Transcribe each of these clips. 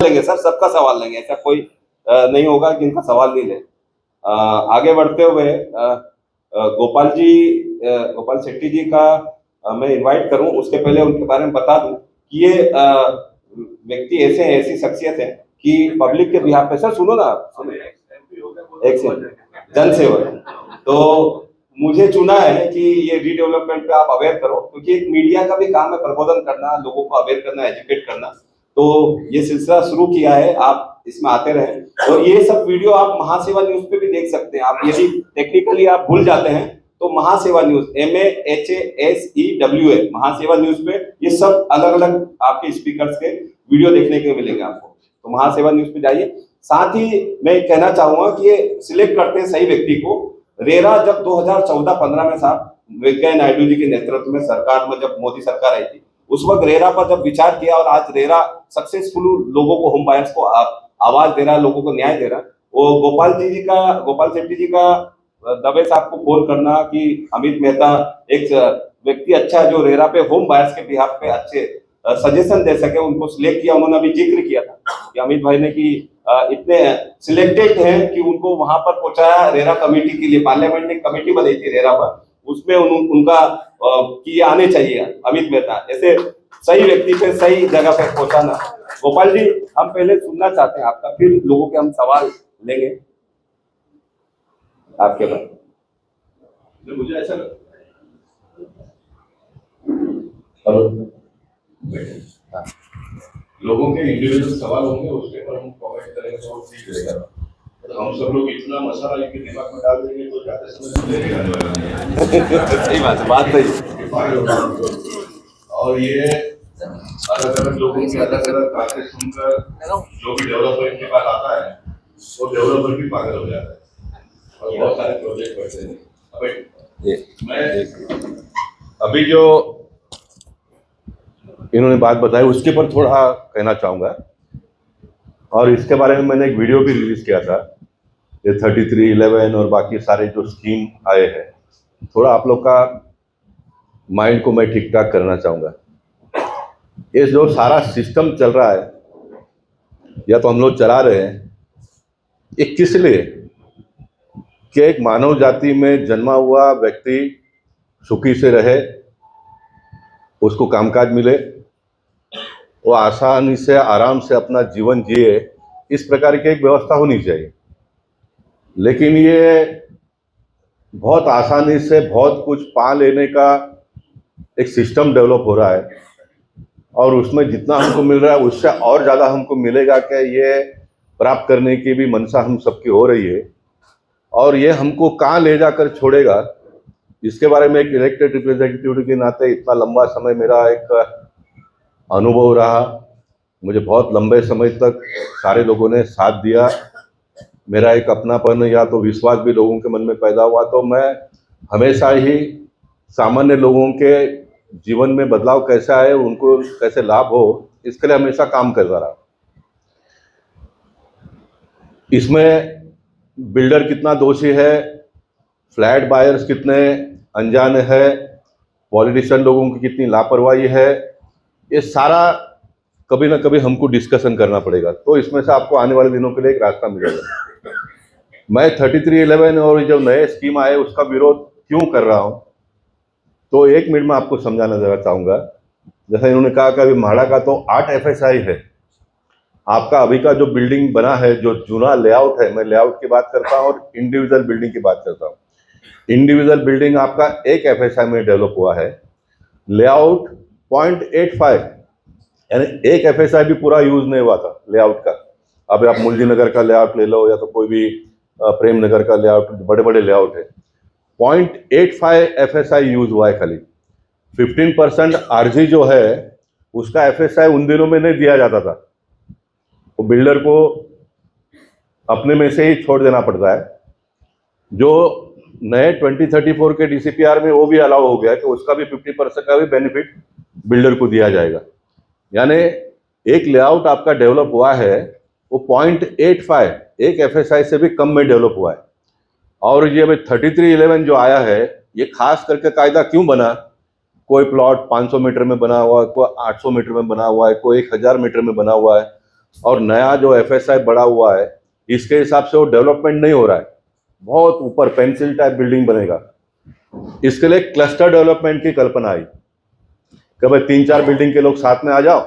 लेंगे सर, सबका सवाल लेंगे, ऐसा कोई नहीं होगा कि इनका सवाल नहीं ले। आगे बढ़ते हुए गोपाल शेट्टी जी का मैं इनवाइट करूं, उसके पहले उनके बारे में बता दूं कि ये व्यक्ति ऐसी शख्सियत है कि पब्लिक के बिहाफ पे, सर सुनो ना, एक सेकंड, जन सेवक, तो मुझे चुना है कि ये रीडेवलपमेंट पे आप अवेयर करो, क्योंकि एक मीडिया का भी काम है प्रबोधन करना, लोगों को अवेयर करना, एजुकेट करना। तो ये सिलसिला शुरू किया है, आप इसमें आते रहें। और ये सब वीडियो आप महासेवा न्यूज पे भी देख सकते हैं। आप यदि टेक्निकली आप भूल जाते हैं तो महासेवा न्यूज, MAHASEWA, महासेवा न्यूज पे ये सब अलग अलग आपके स्पीकर्स के वीडियो देखने के मिलेंगे आपको, तो महासेवा न्यूज पे जाइए। साथ ही मैं कहना चाहूंगा कि ये सिलेक्ट करते हैं सही व्यक्ति को। रेरा जब 2014-15 में साहब वेंकैया नायडू जी के नेतृत्व में सरकार में जब मोदी सरकार आई थी, उस वक्त रेरा पर जब विचार किया और आज रेरा सक्सेसफुल लोगों को, होम बायर्स को आवाज दे रहा है, लोगों को न्याय दे रहा है। वो गोपाल शेट्टी जी का दबे साहब को फोन करना कि अमित मेहता एक व्यक्ति अच्छा है जो रेरा पे होम बायर्स के बिहाफ पे अच्छे सजेशन दे सके, उनको सिलेक्ट किया। उन्होंने अभी जिक्र किया था कि अमित भाई ने कि इतने सिलेक्टेड हैं कि उनको वहां पर पहुंचाया रेरा कमेटी के लिए। पार्लियामेंट ने कमेटी बनाई थी रेरा पर, उसमें उनका कि आने चाहिए अमित मेहता, ऐसे सही व्यक्ति पे सही जगह पे पहुंचाना। गोपाल जी, हम पहले सुनना चाहते हैं आपका, फिर लोगों के हम सवाल लेंगे आपके पास। मुझे ऐसा लोगों के इंडिविजुअल सवाल होंगे, उसके पर हम कमेंट करेंगे तो ठीक रहेगा। तो हम सब लोग इतना मसाला इनके दिमाग में डाल देंगे तो ज्यादा समय लगेगा। सही बात सही। और ये अलग अलग लोगों की अलग अलग बातें सुनकर जो भी डेवलपर इनके पास आता है वो डेवलपर भी पागल हो जाता है और बहुत सारे प्रोजेक्ट बढ़ते हैं। मैं अभी जो इन्होंने बात बताई उसके पर थोड़ा कहना चाहूँगा, और इसके बारे में मैंने एक वीडियो भी रिलीज किया था, ये 3311 और बाकी सारे जो स्कीम आए हैं, थोड़ा आप लोग का माइंड को मैं ठीक ठाक करना चाहूँगा। ये जो सारा सिस्टम चल रहा है या तो हम लोग चला रहे हैं, ये किस लिए कि एक मानव जाति में जन्मा हुआ व्यक्ति सुखी से रहे, उसको कामकाज मिले, वो आसानी से आराम से अपना जीवन जिए, इस प्रकार की एक व्यवस्था होनी चाहिए। लेकिन ये बहुत आसानी से बहुत कुछ पा लेने का एक सिस्टम डेवलप हो रहा है, और उसमें जितना हमको मिल रहा है उससे और ज़्यादा हमको मिलेगा क्या, ये प्राप्त करने की भी मंशा हम सबकी हो रही है। और ये हमको कहाँ ले जाकर छोड़ेगा, इसके बारे में एक इलेक्टेड रिप्रेजेंटेटिव के नाते इतना लंबा समय मेरा एक अनुभव रहा। मुझे बहुत लंबे समय तक सारे लोगों ने साथ दिया, मेरा एक अपनापन या तो विश्वास भी लोगों के मन में पैदा हुआ। तो मैं हमेशा ही सामान्य लोगों के जीवन में बदलाव कैसा है, उनको कैसे लाभ हो, इसके लिए हमेशा काम करता रहा। इसमें बिल्डर कितना दोषी है, फ्लैट बायर्स कितने अनजाने हैं, पॉलिटिशियन लोगों की कितनी लापरवाही है, ये सारा कभी ना कभी हमको डिस्कशन करना पड़ेगा। तो इसमें से आपको आने वाले दिनों के लिए एक रास्ता मिलेगा। मैं 3311 और जो नए स्कीम आए उसका विरोध क्यों कर रहा हूँ, तो एक मिनट में आपको समझाना जरा चाहूँगा। जैसे इन्होंने कहा कि अभी म्हाडा का तो 8 FSI है, आपका अभी का जो बिल्डिंग बना है, जो जूना लेआउट है, मैं लेआउट की बात करता हूँ और इंडिविजुअल बिल्डिंग की बात करता हूँ। इंडिविजुअल बिल्डिंग आपका 1 FSI में डेवलप हुआ है, लेआउट 0.85, यानी 1 FSI भी पूरा यूज नहीं हुआ था लेआउट का। अब आप मुलजी नगर का लेआउट ले लो या तो कोई भी प्रेम नगर का लेआउट, बड़े बड़े लेआउट है, 0.85 FSI यूज हुआ है खाली। 15% RG जो है उसका FSI उन दिनों में नहीं दिया जाता था, वो बिल्डर को अपने में से ही छोड़ देना पड़ता है। जो नए 2034 के DCPR में वो भी अलाउ हो गया कि उसका भी 50% का भी बेनिफिट बिल्डर को दिया जाएगा। यानी एक लेआउट आपका डेवलप हुआ है वो 0.85, 1 FSI से भी कम में डेवलप हुआ है। और ये 3311 जो आया है, ये खास करके कायदा क्यों बना, कोई प्लॉट 500 मीटर में बना हुआ है, कोई 800 मीटर में बना हुआ है, कोई 1000 मीटर में बना हुआ है, और नया जो एफएसआई बढ़ा हुआ है, इसके हिसाब से वो डेवलपमेंट नहीं हो रहा है। बहुत ऊपर पेंसिल टाइप बिल्डिंग बनेगा। इसके लिए क्लस्टर डेवलपमेंट की कल्पना आई कि भाई 3-4 बिल्डिंग के लोग साथ में आ जाओ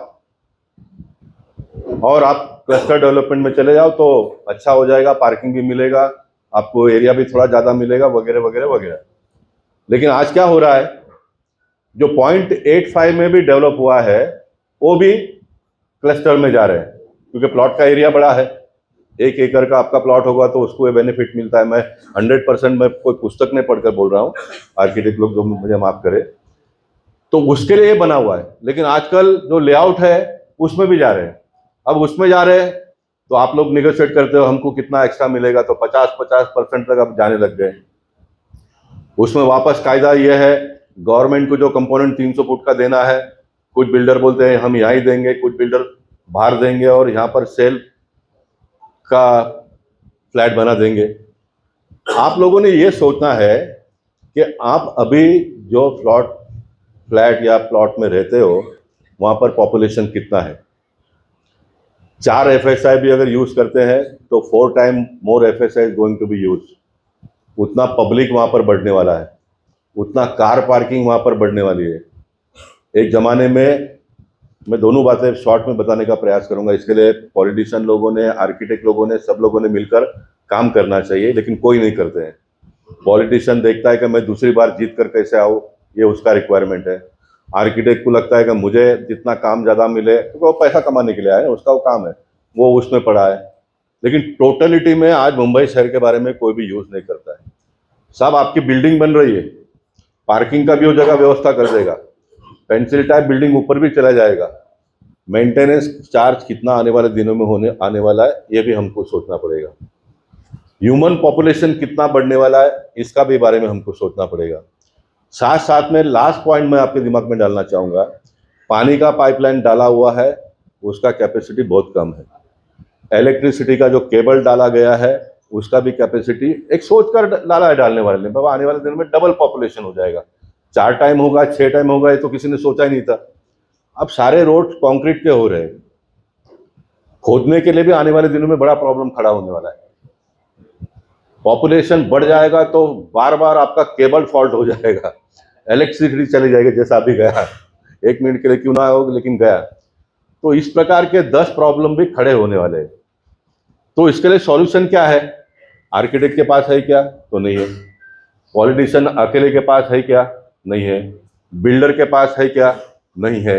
और आप क्लस्टर डेवलपमेंट में चले जाओ तो अच्छा हो जाएगा, पार्किंग भी मिलेगा, आपको एरिया भी थोड़ा ज़्यादा मिलेगा, वगैरह वगैरह वगैरह। लेकिन आज क्या हो रहा है, जो 0.85 में भी डेवलप हुआ है वो भी क्लस्टर में जा रहे हैं, क्योंकि प्लॉट का एरिया बड़ा है। 1 एकड़ का आपका प्लॉट होगा तो उसको ये बेनिफिट मिलता है। मैं 100% मैं कोई पुस्तक नहीं पढ़कर बोल रहा हूँ, आर्किटेक्ट लोग जो मुझे माफ करे, तो उसके लिए बना हुआ है। लेकिन आजकल जो लेआउट है उसमें भी जा रहे हैं। अब उसमें जा रहे हैं तो आप लोग निगोशिएट करते हो हमको कितना एक्स्ट्रा मिलेगा, तो 50% तक अब जाने लग गए। उसमें वापस कायदा ये है, गवर्नमेंट को जो कंपोनेंट 300 फुट का देना है, कुछ बिल्डर बोलते हैं हम यहाँ ही देंगे, कुछ बिल्डर बाहर देंगे और यहाँ पर सेल का फ्लैट बना देंगे। आप लोगों ने ये सोचना है कि आप अभी जो फ्लैट या प्लॉट में रहते हो वहाँ पर पॉपुलेशन कितना है। 4 एफएसआई भी अगर यूज करते हैं तो 4 time more FSI is going to be use. उतना पब्लिक वहाँ पर बढ़ने वाला है, उतना कार पार्किंग वहाँ पर बढ़ने वाली है। एक ज़माने में, मैं दोनों बातें शॉर्ट में बताने का प्रयास करूंगा, इसके लिए पॉलिटिशियन लोगों ने, आर्किटेक्ट लोगों ने, सब लोगों ने मिलकर काम करना चाहिए, लेकिन कोई नहीं करते हैं। पॉलिटिशियन देखता है कि मैं दूसरी बार जीत कर कैसे आऊँ, ये उसका रिक्वायरमेंट है। आर्किटेक्ट को लगता है कि मुझे जितना काम ज़्यादा मिले, तो वो पैसा कमाने के लिए आया है, उसका वो काम है, वो उसमें पड़ा है। लेकिन टोटलिटी में आज मुंबई शहर के बारे में कोई भी यूज़ नहीं करता है। सब आपकी बिल्डिंग बन रही है, पार्किंग का भी वो जगह व्यवस्था कर देगा, पेंसिल टाइप बिल्डिंग ऊपर भी चला जाएगा। मेंटेनेंस चार्ज कितना आने वाले दिनों में आने वाला है, ये भी हमको सोचना पड़ेगा। ह्यूमन पॉपुलेशन कितना बढ़ने वाला है, इसका भी बारे में हमको सोचना पड़ेगा। साथ साथ में लास्ट पॉइंट मैं आपके दिमाग में डालना चाहूँगा, पानी का पाइपलाइन डाला हुआ है, उसका कैपेसिटी बहुत कम है। इलेक्ट्रिसिटी का जो केबल डाला गया है उसका भी कैपेसिटी एक सोच कर डाला है डालने वाले ने, बाबा आने वाले दिनों में डबल पॉपुलेशन हो जाएगा, 4 टाइम होगा, 6 टाइम होगा, ये तो किसी ने सोचा ही नहीं था। अब सारे रोड कंक्रीट के हो रहे हैं, खोदने के लिए भी आने वाले दिनों में बड़ा प्रॉब्लम खड़ा होने वाला है। पॉपुलेशन बढ़ जाएगा तो बार बार आपका केबल फॉल्ट हो जाएगा, इलेक्ट्रिसिटी चली जाएगी, जैसा अभी गया 1 मिनट के लिए क्यों ना हो, लेकिन गया। तो इस प्रकार के 10 प्रॉब्लम भी खड़े होने वाले हैं। तो इसके लिए सॉल्यूशन क्या है? आर्किटेक्ट के पास है क्या? तो नहीं है। पॉलिटिशियन अकेले के पास है क्या? नहीं है। बिल्डर के पास है क्या? नहीं है।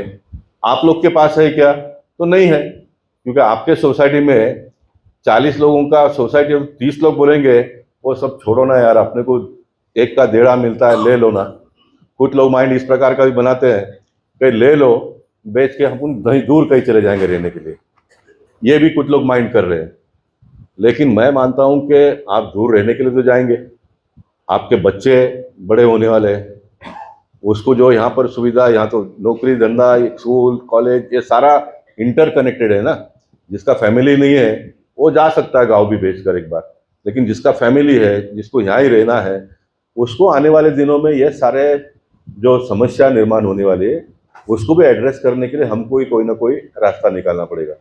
आप लोग के पास है क्या? तो नहीं है, क्योंकि आपके सोसाइटी में 40 लोगों का सोसाइटी, 30 लोग बोलेंगे वो सब छोड़ो ना यार, अपने को 1 का 1.5 मिलता है, ले लो ना। कुछ लोग माइंड इस प्रकार का भी बनाते हैं कि ले लो, बेच के हम कहीं दूर कहीं चले जाएंगे रहने के लिए, ये भी कुछ लोग माइंड कर रहे हैं। लेकिन मैं मानता हूं कि आप दूर रहने के लिए तो जाएंगे, आपके बच्चे बड़े होने वाले हैं, उसको जो यहाँ पर सुविधा, यहाँ तो नौकरी धंधा, स्कूल कॉलेज, ये सारा इंटरकनेक्टेड है ना। जिसका फैमिली नहीं है वो जा सकता है गांव भी बेचकर एक बार, लेकिन जिसका फैमिली है, जिसको यहाँ ही रहना है, उसको आने वाले दिनों में ये सारे जो समस्या निर्माण होने वाली है उसको भी एड्रेस करने के लिए हमको ही कोई ना कोई रास्ता निकालना पड़ेगा।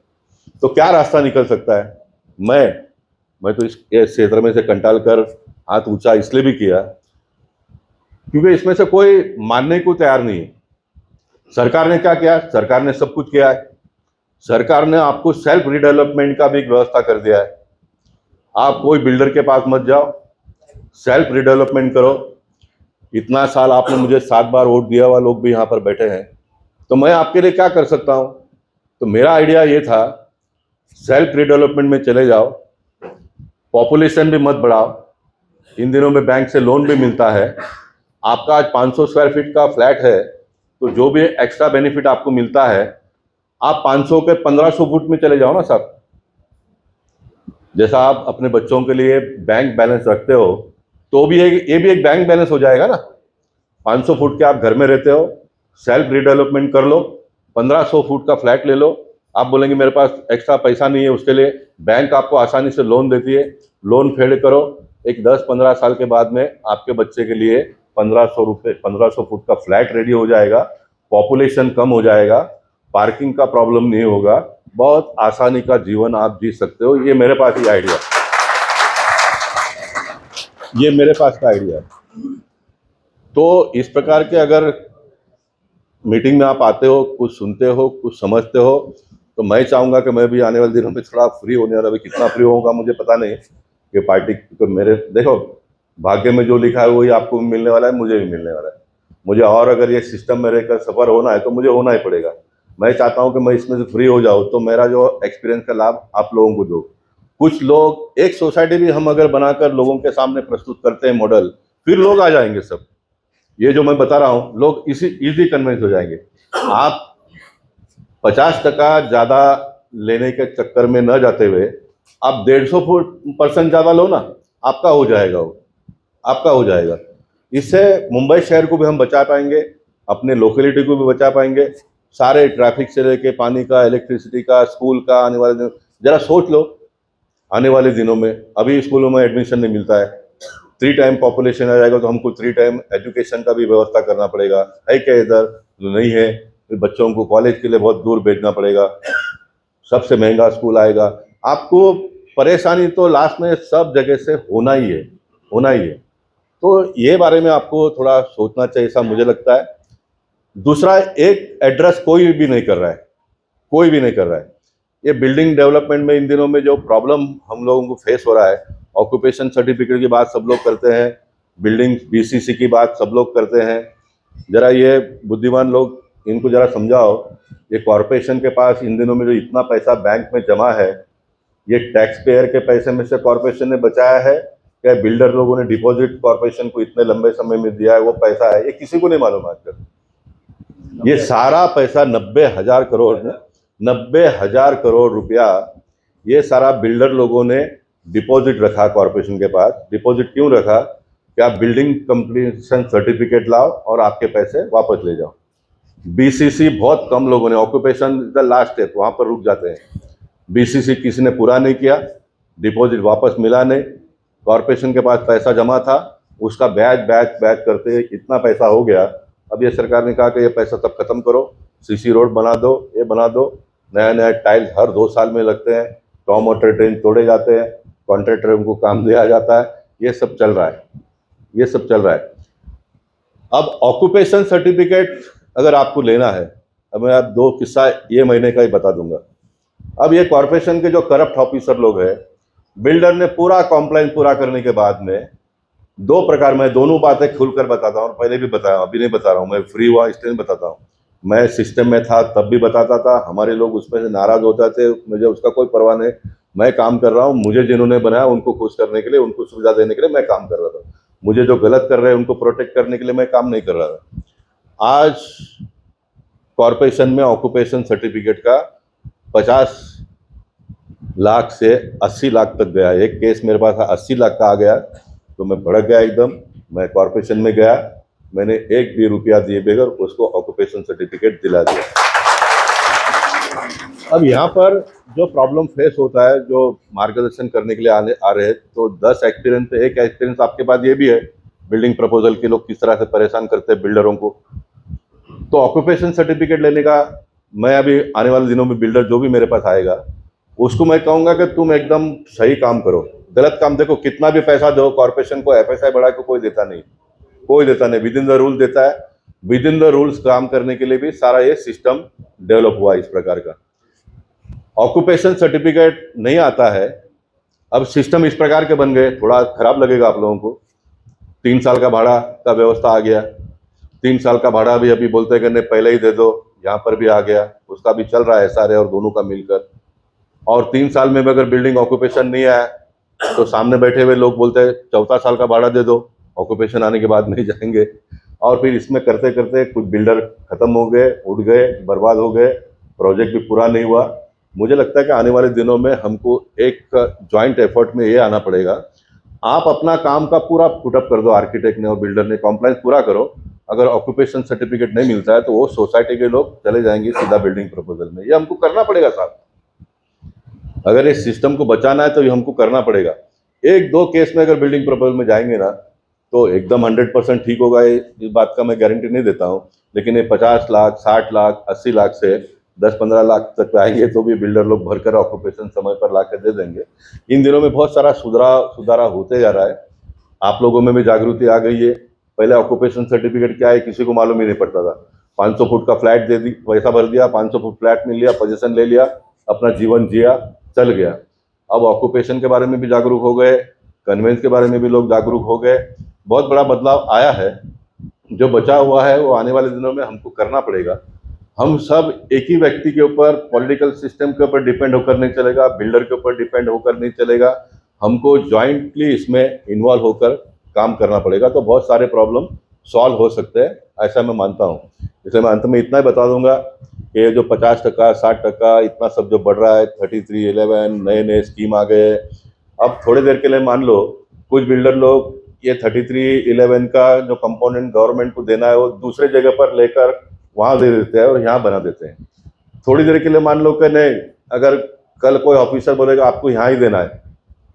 तो क्या रास्ता निकल सकता है? मैं तो इस क्षेत्र में से कंटाल कर हाथ ऊंचा इसलिए भी किया क्योंकि इसमें से कोई मानने को तैयार नहीं है। सरकार ने क्या किया? सरकार ने सब कुछ किया है। सरकार ने आपको सेल्फ रिडेवलपमेंट का भी एक व्यवस्था कर दिया है। आप कोई बिल्डर के पास मत जाओ, सेल्फ रिडेवलपमेंट करो। इतना साल आपने मुझे 7 बार वोट दिया हुआ लोग भी यहाँ पर बैठे हैं, तो मैं आपके लिए क्या कर सकता हूँ? तो मेरा आइडिया ये था, सेल्फ रिडेवलपमेंट में चले जाओ, पॉपुलेशन भी मत बढ़ाओ। इन दिनों में बैंक से लोन भी मिलता है। आपका आज 500 स्क्वायर फीट का फ्लैट है तो जो भी एक्स्ट्रा बेनिफिट आपको मिलता है, आप 500 के 1500 फुट में चले जाओ ना साहब। जैसा आप अपने बच्चों के लिए बैंक बैलेंस रखते हो, तो भी ये भी एक बैंक बैलेंस हो जाएगा ना। 500 फुट के आप घर में रहते हो, सेल्फ रिडेवलपमेंट कर लो, 1500 फुट का फ्लैट ले लो। आप बोलेंगे मेरे पास एक्स्ट्रा पैसा नहीं है, उसके लिए बैंक आपको आसानी से लोन देती है, लोन फेड करो। एक 10-15 साल के बाद में आपके बच्चे के लिए 1500 फुट का फ्लैट रेडी हो जाएगा, पॉपुलेशन कम हो जाएगा, पार्किंग का प्रॉब्लम नहीं होगा, बहुत आसानी का जीवन आप जी सकते हो। ये मेरे पास ही आइडिया, ये मेरे पास का आइडिया है। तो इस प्रकार के अगर मीटिंग में आप आते हो, कुछ सुनते हो, कुछ समझते हो, तो मैं चाहूँगा कि मैं भी आने वाले दिनों में थोड़ा फ्री होने वाला। अभी कितना फ्री होगा मुझे पता नहीं कि पार्टी को मेरे देखो भाग्य में जो लिखा है वही आपको भी मिलने वाला है, मुझे भी मिलने वाला है। मुझे और अगर ये सिस्टम में रहकर सफ़र होना है तो मुझे होना ही पड़ेगा। मैं चाहता हूँ कि मैं इसमें से फ्री हो जाऊँ, तो मेरा जो एक्सपीरियंस का लाभ आप लोगों को दो। कुछ लोग एक सोसाइटी भी हम अगर बनाकर लोगों के सामने प्रस्तुत करते हैं मॉडल, फिर लोग आ जाएंगे सब। ये जो मैं बता रहा हूँ, लोग इजी कन्विंस हो जाएंगे। आप 50% ज़्यादा लेने के चक्कर में न जाते हुए आप 150% ज़्यादा लो ना, आपका हो जाएगा, वो आपका हो जाएगा। इससे मुंबई शहर को भी हम बचा पाएंगे, अपने लोकेलिटी को भी बचा पाएंगे, सारे ट्रैफिक से लेके पानी का, इलेक्ट्रिसिटी का, स्कूल का। आने वाले दिन जरा सोच लो, आने वाले दिनों में अभी स्कूलों में एडमिशन नहीं मिलता है, 3 टाइम पॉपुलेशन आ जाएगा तो हमको 3 टाइम एजुकेशन का भी व्यवस्था करना पड़ेगा। है क्या इधर? नहीं है। फिर बच्चों को कॉलेज के लिए बहुत दूर भेजना पड़ेगा, सबसे महंगा स्कूल आएगा। आपको परेशानी तो लास्ट में सब जगह से होना ही है, होना ही है। तो ये बारे में आपको थोड़ा सोचना चाहिए, ऐसा मुझे लगता है। दूसरा, एक एड्रेस कोई भी नहीं कर रहा है, कोई भी नहीं कर रहा है। ये बिल्डिंग डेवलपमेंट में इन दिनों में जो प्रॉब्लम हम लोगों को फेस हो रहा है, ऑक्यूपेशन सर्टिफिकेट की बात सब लोग करते हैं, बिल्डिंग बीसीसी की बात सब लोग करते हैं। जरा ये बुद्धिमान लोग इनको जरा समझाओ, ये कॉरपोरेशन के पास इन दिनों में जो इतना पैसा बैंक में जमा है, ये टैक्स पेयर के पैसे में से कॉरपोरेशन ने बचाया है क्या बिल्डर लोगों ने डिपॉजिट कॉरपोरेशन को इतने लंबे समय में दिया है वो पैसा है? ये किसी को नहीं मालूम आजकल। ये सारा पैसा 90,000 करोड़, 90,000 करोड़ रुपया ये सारा बिल्डर लोगों ने डिपॉजिट रखा कॉरपोरेशन के पास। डिपॉजिट क्यों रखा? कि आप बिल्डिंग कंप्लीशन सर्टिफिकेट लाओ और आपके पैसे वापस ले जाओ। बीसीसी बहुत कम लोगों ने, ऑक्यूपेशन द लास्ट स्टेप, वहाँ पर रुक जाते हैं। बीसीसी किसी ने पूरा नहीं किया, डिपॉजिट वापस मिला नहीं। कॉरपोरेशन के पास पैसा जमा था, उसका ब्याज ब्याज ब्याज करते इतना पैसा हो गया। अब ये सरकार ने कहा कि ये पैसा सब खत्म करो, सीसी रोड बना दो, ये बना दो। नया नया टाइल्स हर 2 साल में लगते हैं, टॉम और ट्रेन तोड़े जाते हैं, कॉन्ट्रैक्टर को काम दिया जाता है। ये सब चल रहा है, ये सब चल रहा है। अब ऑक्यूपेशन सर्टिफिकेट अगर आपको लेना है, अब मैं आप 2 किस्सा ये महीने का ही बता दूंगा। अब ये कॉरपोरेशन के जो करप्ट ऑफिसर लोग हैं, बिल्डर ने पूरा कॉम्प्लाइंस पूरा करने के बाद में 2 प्रकार, मैं दोनों बातें खुलकर बताता हूँ, पहले भी बताया, अभी नहीं बता रहा हूँ, मैं फ्री हुआ इसलिए बताता हूँ। मैं सिस्टम में था तब भी बताता था, हमारे लोग उसमें से नाराज होते थे, मुझे उसका कोई परवाह नहीं। मैं काम कर रहा हूँ, मुझे जिन्होंने बनाया उनको खुश करने के लिए, उनको सुविधा देने के लिए मैं काम कर रहा था। मुझे जो गलत कर रहे हैं उनको प्रोटेक्ट करने के लिए मैं काम नहीं कर रहा था। आज कॉरपोरेशन में ऑक्यूपेशन सर्टिफिकेट का 50 लाख से 80 लाख तक गया। एक केस मेरे पास 80 लाख का आ गया तो मैं भड़क गया एकदम। मैं कॉरपोरेशन में गया, मैंने 1 भी रुपया दिए बगैर उसको ऑक्यूपेशन सर्टिफिकेट दिला दिया। अब यहाँ पर जो प्रॉब्लम फेस होता है, जो मार्गदर्शन करने के लिए आ रहे हैं, तो 10 एक्सपीरियंस, एक एक्सपीरियंस आपके पास ये भी है बिल्डिंग प्रपोजल के लोग किस तरह से परेशान करते हैं बिल्डरों को। तो ऑक्यूपेशन सर्टिफिकेट लेने का, मैं अभी आने वाले दिनों में बिल्डर जो भी मेरे पास आएगा उसको मैं कहूँगा कि तुम एकदम सही काम करो। गलत काम, देखो कितना भी पैसा दो कॉरपोरेशन को, एफएसआई बढ़ा के कोई देता नहीं, कोई देता नहीं, विद इन द रूल देता है। विद इन द रूल्स काम करने के लिए भी सारा ये सिस्टम डेवलप हुआ इस प्रकार का। ऑक्यूपेशन सर्टिफिकेट नहीं आता है, अब सिस्टम इस प्रकार के बन गए, थोड़ा खराब लगेगा आप लोगों को। 3 साल का भाड़ा का व्यवस्था आ गया, 3 साल का भाड़ा भी अभी बोलते हैं कि पहले ही दे दो, यहाँ पर भी आ गया, उसका भी चल रहा है सारे और दोनों का मिलकर। और 3 साल में भी अगर बिल्डिंग ऑक्यूपेशन नहीं आया तो सामने बैठे हुए लोग बोलते हैं 4था साल का भाड़ा दे दो, ऑक्यूपेशन आने के बाद नहीं जाएंगे। और फिर इसमें करते करते कुछ बिल्डर खत्म हो गए, उठ गए, बर्बाद हो गए, प्रोजेक्ट भी पूरा नहीं हुआ। मुझे लगता है कि आने वाले दिनों में हमको एक जॉइंट एफर्ट में ये आना पड़ेगा, आप अपना काम का पूरा पुटअप कर दो, आर्किटेक्ट ने और बिल्डर ने कॉम्प्लाइंस पूरा करो। अगर ऑक्यूपेशन सर्टिफिकेट नहीं मिलता है तो वो सोसाइटी के लोग चले जाएंगे सीधा बिल्डिंग प्रपोजल में। ये हमको करना पड़ेगा साहब, अगर इस सिस्टम को बचाना है तो ये हमको करना पड़ेगा। 1-2 केस में अगर बिल्डिंग प्रपोजल में जाएंगे ना तो एकदम 100% ठीक होगा, इस बात का मैं गारंटी नहीं देता हूँ। लेकिन ये 50 लाख, 60 लाख, 80 लाख से 10-15 लाख तक आएंगे तो भी बिल्डर लोग भरकर ऑक्यूपेशन समय पर ला कर दे देंगे। इन दिनों में बहुत सारा सुधारा होते जा रहा है। आप लोगों में भी जागृति आ गई है। पहले ऑक्यूपेशन सर्टिफिकेट क्या है किसी को मालूम ही नहीं पड़ता था। 500 फुट का फ्लैट दे दी, पैसा भर दिया, 500 फुट फ्लैट मिल लिया, पोजीशन ले लिया, अपना जीवन जिया, चल गया। अब ऑक्यूपेशन के बारे में भी जागरूक हो गए, कन्वेंस के बारे में भी लोग जागरूक हो गए। बहुत बड़ा बदलाव आया है। जो बचा हुआ है वो आने वाले दिनों में हमको करना पड़ेगा। हम सब एक ही व्यक्ति के ऊपर, पॉलिटिकल सिस्टम के ऊपर डिपेंड होकर नहीं चलेगा, बिल्डर के ऊपर डिपेंड होकर नहीं चलेगा। हमको जॉइंटली इसमें इन्वॉल्व होकर काम करना पड़ेगा, तो बहुत सारे प्रॉब्लम सॉल्व हो सकते हैं, ऐसा मैं मानता हूँ। इसलिए मैं अंत में इतना ही बता दूंगा कि ये जो 50%, 60% इतना सब जो बढ़ रहा है, 3311 नए स्कीम आ गए। अब थोड़ी देर के लिए मान लो कुछ बिल्डर लोग ये 3311 का जो कंपोनेंट गवर्नमेंट को देना है वो दूसरे जगह पर लेकर वहाँ दे देते हैं और यहाँ बना देते हैं। थोड़ी देर के लिए मान लो कि नहीं, अगर कल कोई ऑफिसर बोलेगा आपको यहाँ ही देना है,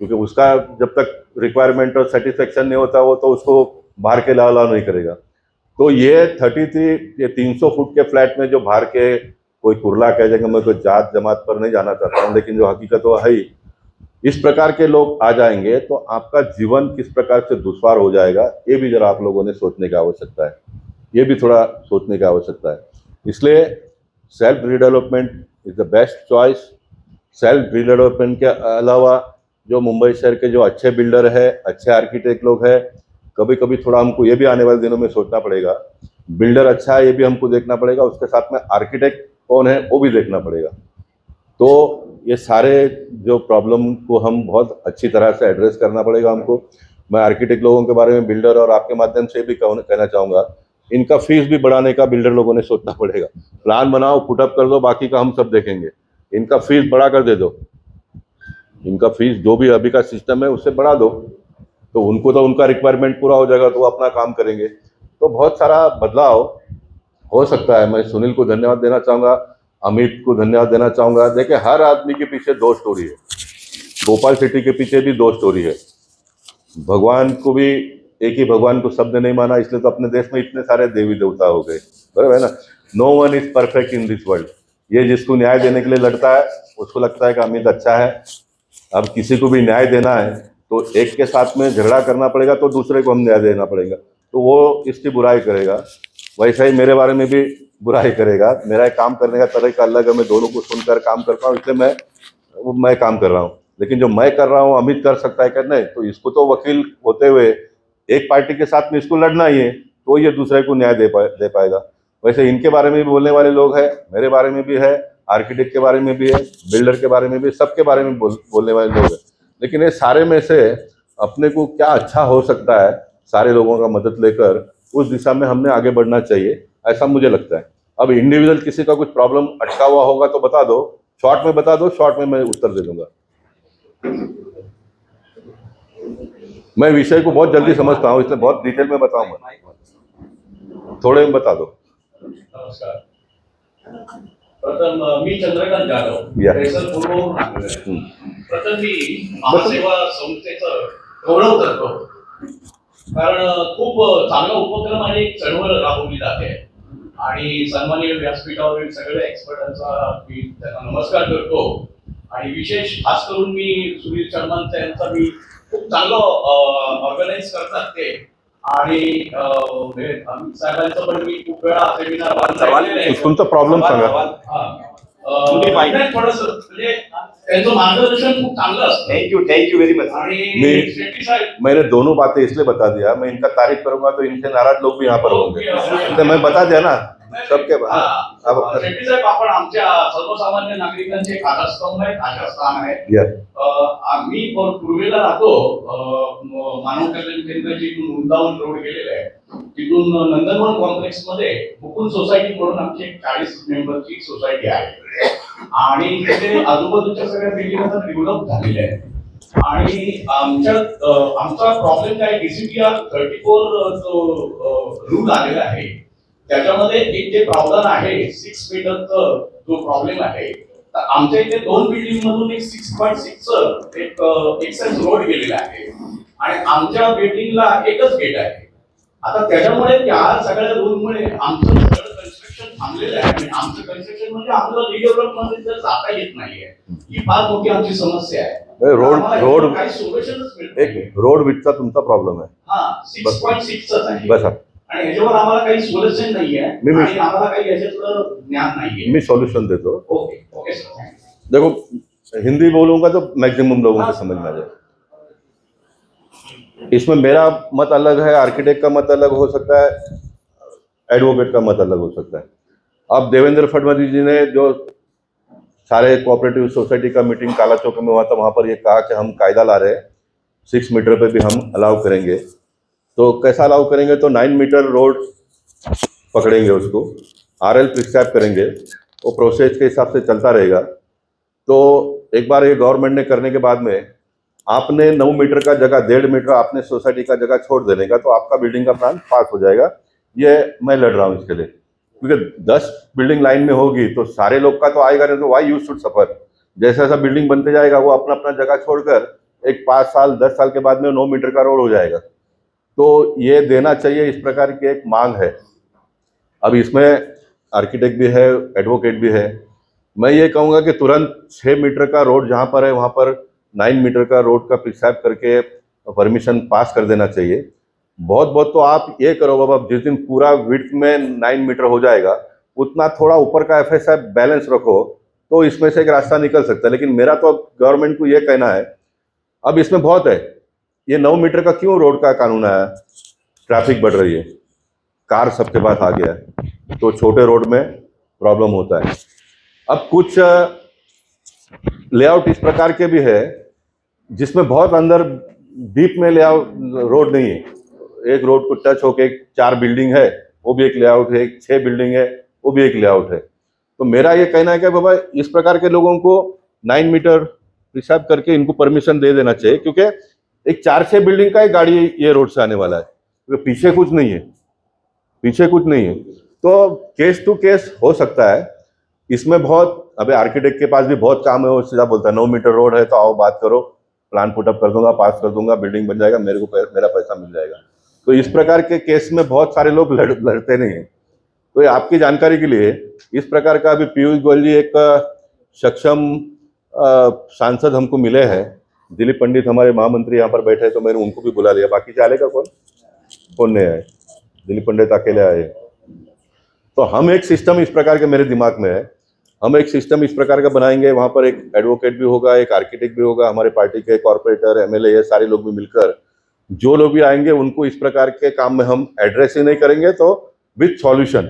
क्योंकि उसका जब तक रिक्वायरमेंट और सेटिस्फेक्शन नहीं होता वो तो उसको बाहर के अलाउ नहीं करेगा। तो ये 300 फुट के फ्लैट में जो बाहर के कोई कुरला कह जाएंगे, मैं कोई जात जमात पर नहीं जाना चाहता हूँ, लेकिन जो हकीकत वो है ही, इस प्रकार के लोग आ जाएंगे तो आपका जीवन किस प्रकार से दुश्वार हो जाएगा, ये भी जरा आप लोगों ने सोचने की आवश्यकता है। ये भी थोड़ा सोचने की आवश्यकता है। इसलिए self redevelopment is the best choice. Self redevelopment के अलावा जो मुंबई शहर के जो अच्छे बिल्डर है, अच्छे आर्किटेक्ट लोग हैं, कभी कभी थोड़ा हमको ये भी आने वाले दिनों में सोचना पड़ेगा। बिल्डर अच्छा है ये भी हमको देखना पड़ेगा, उसके साथ में आर्किटेक्ट कौन है वो भी देखना पड़ेगा। तो ये सारे जो प्रॉब्लम को हम बहुत अच्छी तरह से एड्रेस करना पड़ेगा हमको। मैं आर्किटेक्ट लोगों के बारे में, बिल्डर और आपके माध्यम से भी कहना चाहूँगा, इनका फीस भी बढ़ाने का बिल्डर लोगों ने सोचना पड़ेगा। प्लान बनाओ, पुटअप कर दो, बाकी का हम सब देखेंगे। इनका फीस बढ़ा कर दे दो, इनका फीस जो भी अभी का सिस्टम है उससे बढ़ा दो, तो उनको तो उनका रिक्वायरमेंट पूरा हो जाएगा तो वो अपना काम करेंगे। तो बहुत सारा बदलाव हो सकता है। मैं सुनील को धन्यवाद देना चाहूँगा, अमित को धन्यवाद देना चाहूँगा। देखिए, हर आदमी के पीछे 2 स्टोरी है। भोपाल सिटी के पीछे भी 2 स्टोरी है। भगवान को भी एक ही भगवान को सबने नहीं माना, इसलिए तो अपने देश में इतने सारे देवी देवता हो गए, बराबर है ना। No one is perfect in this world. ये जिसको न्याय देने के लिए लड़ता है उसको लगता है कि अमित अच्छा है। अब किसी को भी न्याय देना है तो एक के साथ में झगड़ा करना पड़ेगा, तो दूसरे को हम न्याय देना पड़ेगा, तो वो इसकी बुराई करेगा। वैसा ही मेरे बारे में भी बुराई करेगा। मेरा एक काम करने का तरीका अलग है, मैं दोनों को सुनकर काम करता हूँ, इसलिए मैं काम कर रहा हूँ। लेकिन जो मैं कर रहा हूँ अमित कर सकता है कि नहीं, तो इसको तो वकील होते हुए एक पार्टी के साथ में इसको लड़ना ही है, तो ये दूसरे को न्याय दे पाएगा। वैसे इनके बारे में भी बोलने वाले लोग हैं, मेरे बारे में भी है, आर्किटेक्ट के बारे में भी है, बिल्डर के बारे में भी, सबके बारे में बोलने वाले लोग हैं। लेकिन ये सारे में से अपने को क्या अच्छा हो सकता है, सारे लोगों का मदद लेकर उस दिशा में हमने आगे बढ़ना चाहिए, ऐसा मुझे लगता है। अब इंडिविजुअल किसी का कुछ प्रॉब्लम अटका हुआ होगा तो बता दो, शॉर्ट में बता दो, शॉर्ट में मैं उत्तर दे दूंगा। मैं विषय को बहुत जल्दी समझता हूँ, इसलिए बहुत डिटेल में बताऊंगा, थोड़े में बता दो। नमस्कार। प्रथम मी चंद्रकांत जाधव, या. पूर्वहून आलेलो आहे. प्रथम मी महासेवा संस्थेचं गौरव करतो, कारण खूप चांगला उपक्रम आणि एक चळवळ राबवली जाते आणि सन्माननीय व्यासपीठावरील सगळ्या एक्सपर्टांचा मी त्यांना नमस्कार करतो. आणि विशेष खास करून मी सुनील चर्मन यांचा मी खूप चांगलं ऑर्गनाइज करतात ते, आणि अमित साहेबांचं पण मी खूप वेळा सेमिनार तुमचा प्रॉब्लेम सांगा. थोडंसं म्हणजे त्यांचं मार्गदर्शन खूप चांगलं असतं. Thank you very much. आणि शेट्टी साहेब, मैंने दोनों बातें इसलिए बता दिया, मैं इनका तारीफ करूंगा तो इनसे नाराज लोग भी यहाँ पर होंगे, तो मैं बता दिया ना सबके बाद. शेट्टी साहेब, आपण आमच्या सर्वसामान्य नागरिकांचे एक आधारस्तंभ आहे, आधारस्थान आहे. आम्ही पूर्वेला राहतो, मानव कल्याण केंद्र जिथून वृंदावन रोड गेलेला आहे, तिथून नंदनवन कॉम्प्लेक्स मध्ये मुकुंद सोसायटी म्हणून आमची एक 40 मेंबरची सोसायटी आहे, आणि तिथे आजूबाजूच्या सगळ्या बिल्डिंग आता डेव्हलप झालेल्या आहेत. आणि आमचा प्रॉब्लेम काय, DCPR 34 जो रूल आलेला आहे त्याच्यामध्ये एक जे प्रावधान आहे 6 मीटरचा जो प्रॉब्लेम आहे, तर आमच्या इथे 2 बिल्डिंग मधून एक 6.6 एक एक्सेस रोड गेलेला आहे आणि आमच्या बिल्डिंगला एकच गेट आहे. आता त्याच्यामुळे त्या सगळ्या रूलमुळे आमचं सगळं कन्स्ट्रक्शन कन्स्ट्रक्शन थांबलेलं आहे आणि आमचं कन्स्ट्रक्शन म्हणजे आम्हाला रिडेव्हलपमेंट जर जाता येत नाहीये ही फार मोठी आमची समस्या आहे. रोड काही सोल्युशनच मिळत एक नाहीये. रोड विथचा तुमचा प्रॉब्लेम आहे. हा 6.6च आहे बस आणि ह्याच्यावर आम्हाला काही सोल्युशन नाहीये आणि आम्हाला काही याच्यातलं ज्ञान नाहीये. मैं सॉल्यूशन देता हूँ. ओके ओके सर, देखो हिंदी बोलूंगा तो मैक्सिमम लोगों को समझ में आ जाए. इसमें मेरा मत अलग है, आर्किटेक्ट का मत अलग हो सकता है, एडवोकेट का मत अलग हो सकता है. अब देवेंद्र फडणवीस जी ने जो सारे कोऑपरेटिव सोसाइटी का मीटिंग काला चौक में हुआ था, वहाँ पर ये कहा कि हम कायदा ला रहे हैं, 6 मीटर पे भी हम अलाउ करेंगे. तो कैसा अलाउ करेंगे, तो 9 मीटर रोड पकड़ेंगे, उसको RL प्रिस्क्राइब करेंगे, वो प्रोसेस के हिसाब से चलता रहेगा. तो एक बार ये गवर्नमेंट ने करने के बाद में आपने 9 मीटर का जगह 1.5 मीटर आपने सोसाइटी का जगह छोड़ देने का, तो आपका बिल्डिंग का प्लान पास हो जाएगा. ये मैं लड़ रहा हूँ इसके लिए, क्योंकि 10 बिल्डिंग लाइन में होगी तो सारे लोग का तो आएगा नहीं, तो वाई यू शुड सफर. जैसा जैसा बिल्डिंग बनते जाएगा वो अपना अपना जगह छोड़कर एक 5 साल 10 साल के बाद में 9 मीटर का रोड हो जाएगा. तो ये देना चाहिए, इस प्रकार की एक मांग है. अब इसमें आर्किटेक्ट भी है, एडवोकेट भी है. मैं ये कहूँगा कि तुरंत 6 मीटर का रोड जहाँ पर है वहाँ पर 9 मीटर का रोड का प्रिस्क्राइब करके परमिशन पास कर देना चाहिए. बहुत तो आप ये करो बाबा, जिस दिन पूरा विड्थ में 9 मीटर हो जाएगा उतना थोड़ा ऊपर का FSI बैलेंस रखो, तो इसमें से एक रास्ता निकल सकता है. लेकिन मेरा तो गवर्नमेंट को ये कहना है, अब इसमें बहुत है, ये 9 मीटर का क्यों रोड का कानून आया, ट्रैफिक बढ़ रही है, कार सबके पास आ गया है, तो छोटे रोड में प्रॉब्लम होता है. अब कुछ लेआउट इस प्रकार के भी है जिसमें बहुत अंदर डीप में लेआउट रोड नहीं है. एक रोड को टच होके 4 बिल्डिंग है, वो भी एक लेआउट है, 6 बिल्डिंग है, वो भी एक लेआउट है. तो मेरा ये कहना है कि बाबा इस प्रकार के लोगों को 9 मीटर प्रिस्क्राइब करके इनको परमिशन दे देना चाहिए, क्योंकि एक 4-6 बिल्डिंग का एक गाड़ी ये रोड से आने वाला है, क्योंकि पीछे कुछ नहीं है. तो केस टू केस हो सकता है. इसमें बहुत, अबे आर्किटेक्ट के पास भी बहुत काम है, वो सीधा बोलता है 9 मीटर रोड है तो आओ बात करो, प्लान पुटअप कर दूंगा, पास कर दूंगा, बिल्डिंग बन जाएगा, मेरे को मेरा पैसा मिल जाएगा. तो इस प्रकार के केस में बहुत सारे लोग लड़ते नहीं हैं. तो ये आपकी जानकारी के लिए, इस प्रकार का अभी पीयूष गोयल जी एक सक्षम सांसद हमको मिले हैं, दिलीप पंडित हमारे महामंत्री यहाँ पर बैठे हैं, तो मैंने उनको भी बुला लिया. बाकी चलेगा कौन नहीं आए, दिलीप पंडित अकेले आए. तो हम एक सिस्टम इस प्रकार के मेरे दिमाग में है, हम एक सिस्टम इस प्रकार का बनाएंगे, वहाँ पर एक एडवोकेट भी होगा, एक आर्किटेक्ट भी होगा, हमारे पार्टी के कॉर्पोरेटर MLA ये सारे लोग भी मिलकर, जो लोग भी आएंगे उनको इस प्रकार के काम में हम एड्रेस ही नहीं करेंगे, तो विथ सॉल्यूशन.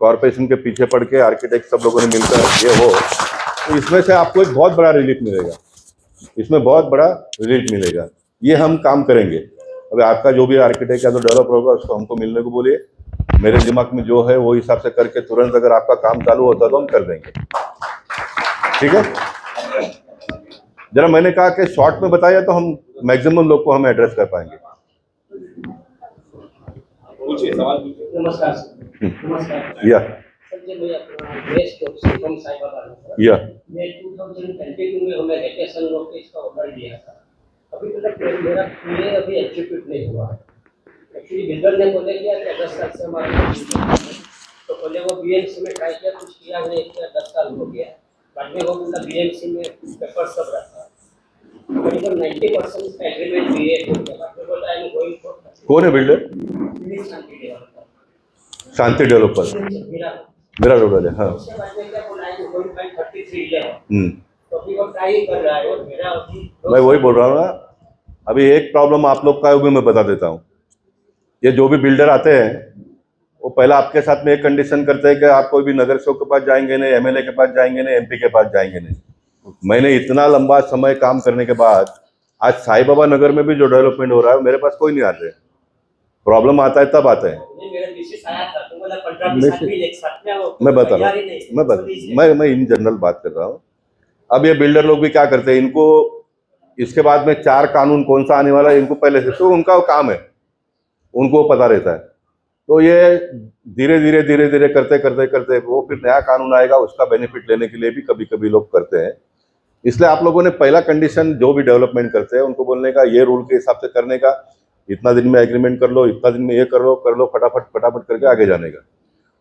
कॉर्पोरेशन के पीछे पड़ के आर्किटेक्ट सब लोगों ने मिलकर ये हो, तो इसमें से आपको एक बहुत बड़ा रिलीफ मिलेगा. ये हम काम करेंगे. अभी आपका जो भी आर्किटेक्ट या तो डेवलपर होगा उसको हमको मिलने को बोलिए, मेरे दिमाग में जो है वो हिसाब से करके तुरंत अगर आपका काम चालू होता तो हम कर देंगे. ठीक है, जरा मैंने कहा कि शॉर्ट में बताया तो हम मैक्सिमम लोग को हम एड्रेस कर पाएंगे. पूछिए, सवाल पूछिए. नमस्कार सर. नमस्कार. या सर जी, मैं अपना वेस्ट टॉक्सिक फ्रॉम साहिबाबाद हूं सर. या मैं 2022 में हमें वेकेशन नोटिस का ऑर्डर दिया था. अभी तक मेरा ये अभी एग्जीक्यूट नहीं हुआ. एक्चुअली बिल्डर ने बोले कि 10 साल से हमारा, तो पहले वो BMC में ट्राई किया, कुछ किया नहीं, 10 साल हो गया. बाद में वो बोला BMC में पेपर सब रखा, करीबन 90% का एग्रीमेंट दिए थे. बाद में बोला आई एम गोइंग फॉर. कौन है बिल्डर? शांति डेवलपर, मेरा रोड वाले. हाँ, उसके बाद में क्या बोला है, गोइंग बाय 3311. तो अभी वो ट्राई कर रहा है, और मेरा अभी मैं वही बोल रहा हूँ ना. अभी एक प्रॉब्लम आप लोग का है, वो भी मैं बता देता हूँ. ये जो भी बिल्डर आते हैं वो पहला आपके साथ में एक कंडीशन करते हैं कि आप कोई भी नगर सेवक के पास जाएंगे नहीं, MLA के पास जाएंगे नहीं, MP के पास जाएंगे नहीं. मैंने इतना लंबा समय काम करने के बाद आज साई बाबा नगर में भी जो डेवलपमेंट हो रहा है मेरे पास कोई नहीं आते. प्रॉब्लम आता है तब आते हैं. मैं बता रहा हूँ, मैं इन जनरल बात कर रहा हूँ. अब ये बिल्डर लोग भी क्या करते हैं, इनको इसके बाद में 4 कानून कौन सा आने वाला है इनको पहले से, तो उनका काम है, उनको पता रहता है. तो ये धीरे धीरे करते वो फिर नया कानून आएगा, उसका बेनिफिट लेने के लिए भी कभी कभी लोग करते हैं. इसलिए आप लोगों ने पहला कंडीशन जो भी डेवलपमेंट करते हैं उनको बोलने का, ये रूल के हिसाब से करने का, इतना दिन में एग्रीमेंट कर लो, इतना दिन में ये कर लो, फटाफट करके आगे जाने का.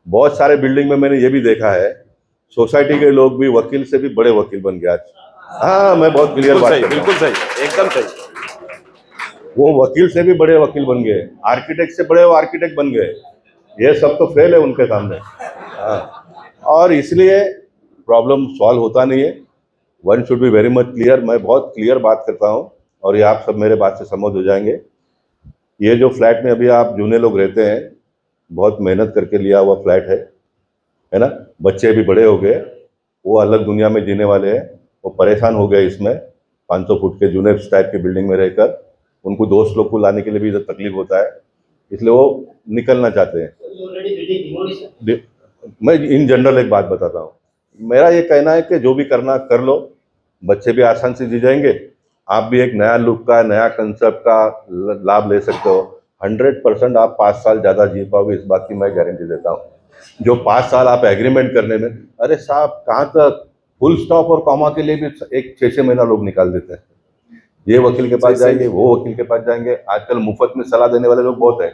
बहुत सारे बिल्डिंग में मैंने ये भी देखा है, सोसाइटी के लोग भी वकील से भी बड़े वकील बन गए आज। हाँ, मैं बहुत क्लियर बात कर रहा हूँ। बिल्कुल सही, एकदम सही। वो वकील से भी बड़े वकील बन गए, आर्किटेक्ट से बड़े वो आर्किटेक्ट बन गए। ये सब तो फेल है उनके सामने। हाँ, और इसलिए प्रॉब्लम सॉल्व होता नहीं है। One should be very much clear. मैं बहुत क्लियर बात करता हूँ और ये आप सब मेरे बात से सहमत हो जाएंगे। ये जो फ्लैट में अभी आप जूने लोग रहते हैं, बहुत मेहनत करके लिया हुआ फ्लैट है ना। बच्चे भी बड़े हो गए, वो अलग दुनिया में जीने वाले हैं, वो परेशान हो गए इसमें 500 फुट के जूने टाइप की बिल्डिंग में रहकर। उनको दोस्त लोग को लाने के लिए भी इधर तकलीफ होता है, इसलिए वो निकलना चाहते हैं। मैं इन जनरल एक बात बताता हूँ, मेरा ये कहना है कि जो भी करना कर लो, बच्चे भी आसान से जी जाएंगे, आप भी एक नया लुक का, नया कंसेप्ट का लाभ ले सकते हो। 100% आप 5 साल ज़्यादा जी पाओगे, इस बात की मैं गारंटी देता हूँ। जो 5 साल आप एग्रीमेंट करने में, अरे साहब कहाँ तक फुल स्टॉप और कॉमा के लिए भी एक 6-6 महीना लोग निकाल देते हैं। ये वकील के पास जाएंगे, वो वकील के पास जाएंगे, आजकल मुफ्त में सलाह देने वाले लोग बहुत हैं।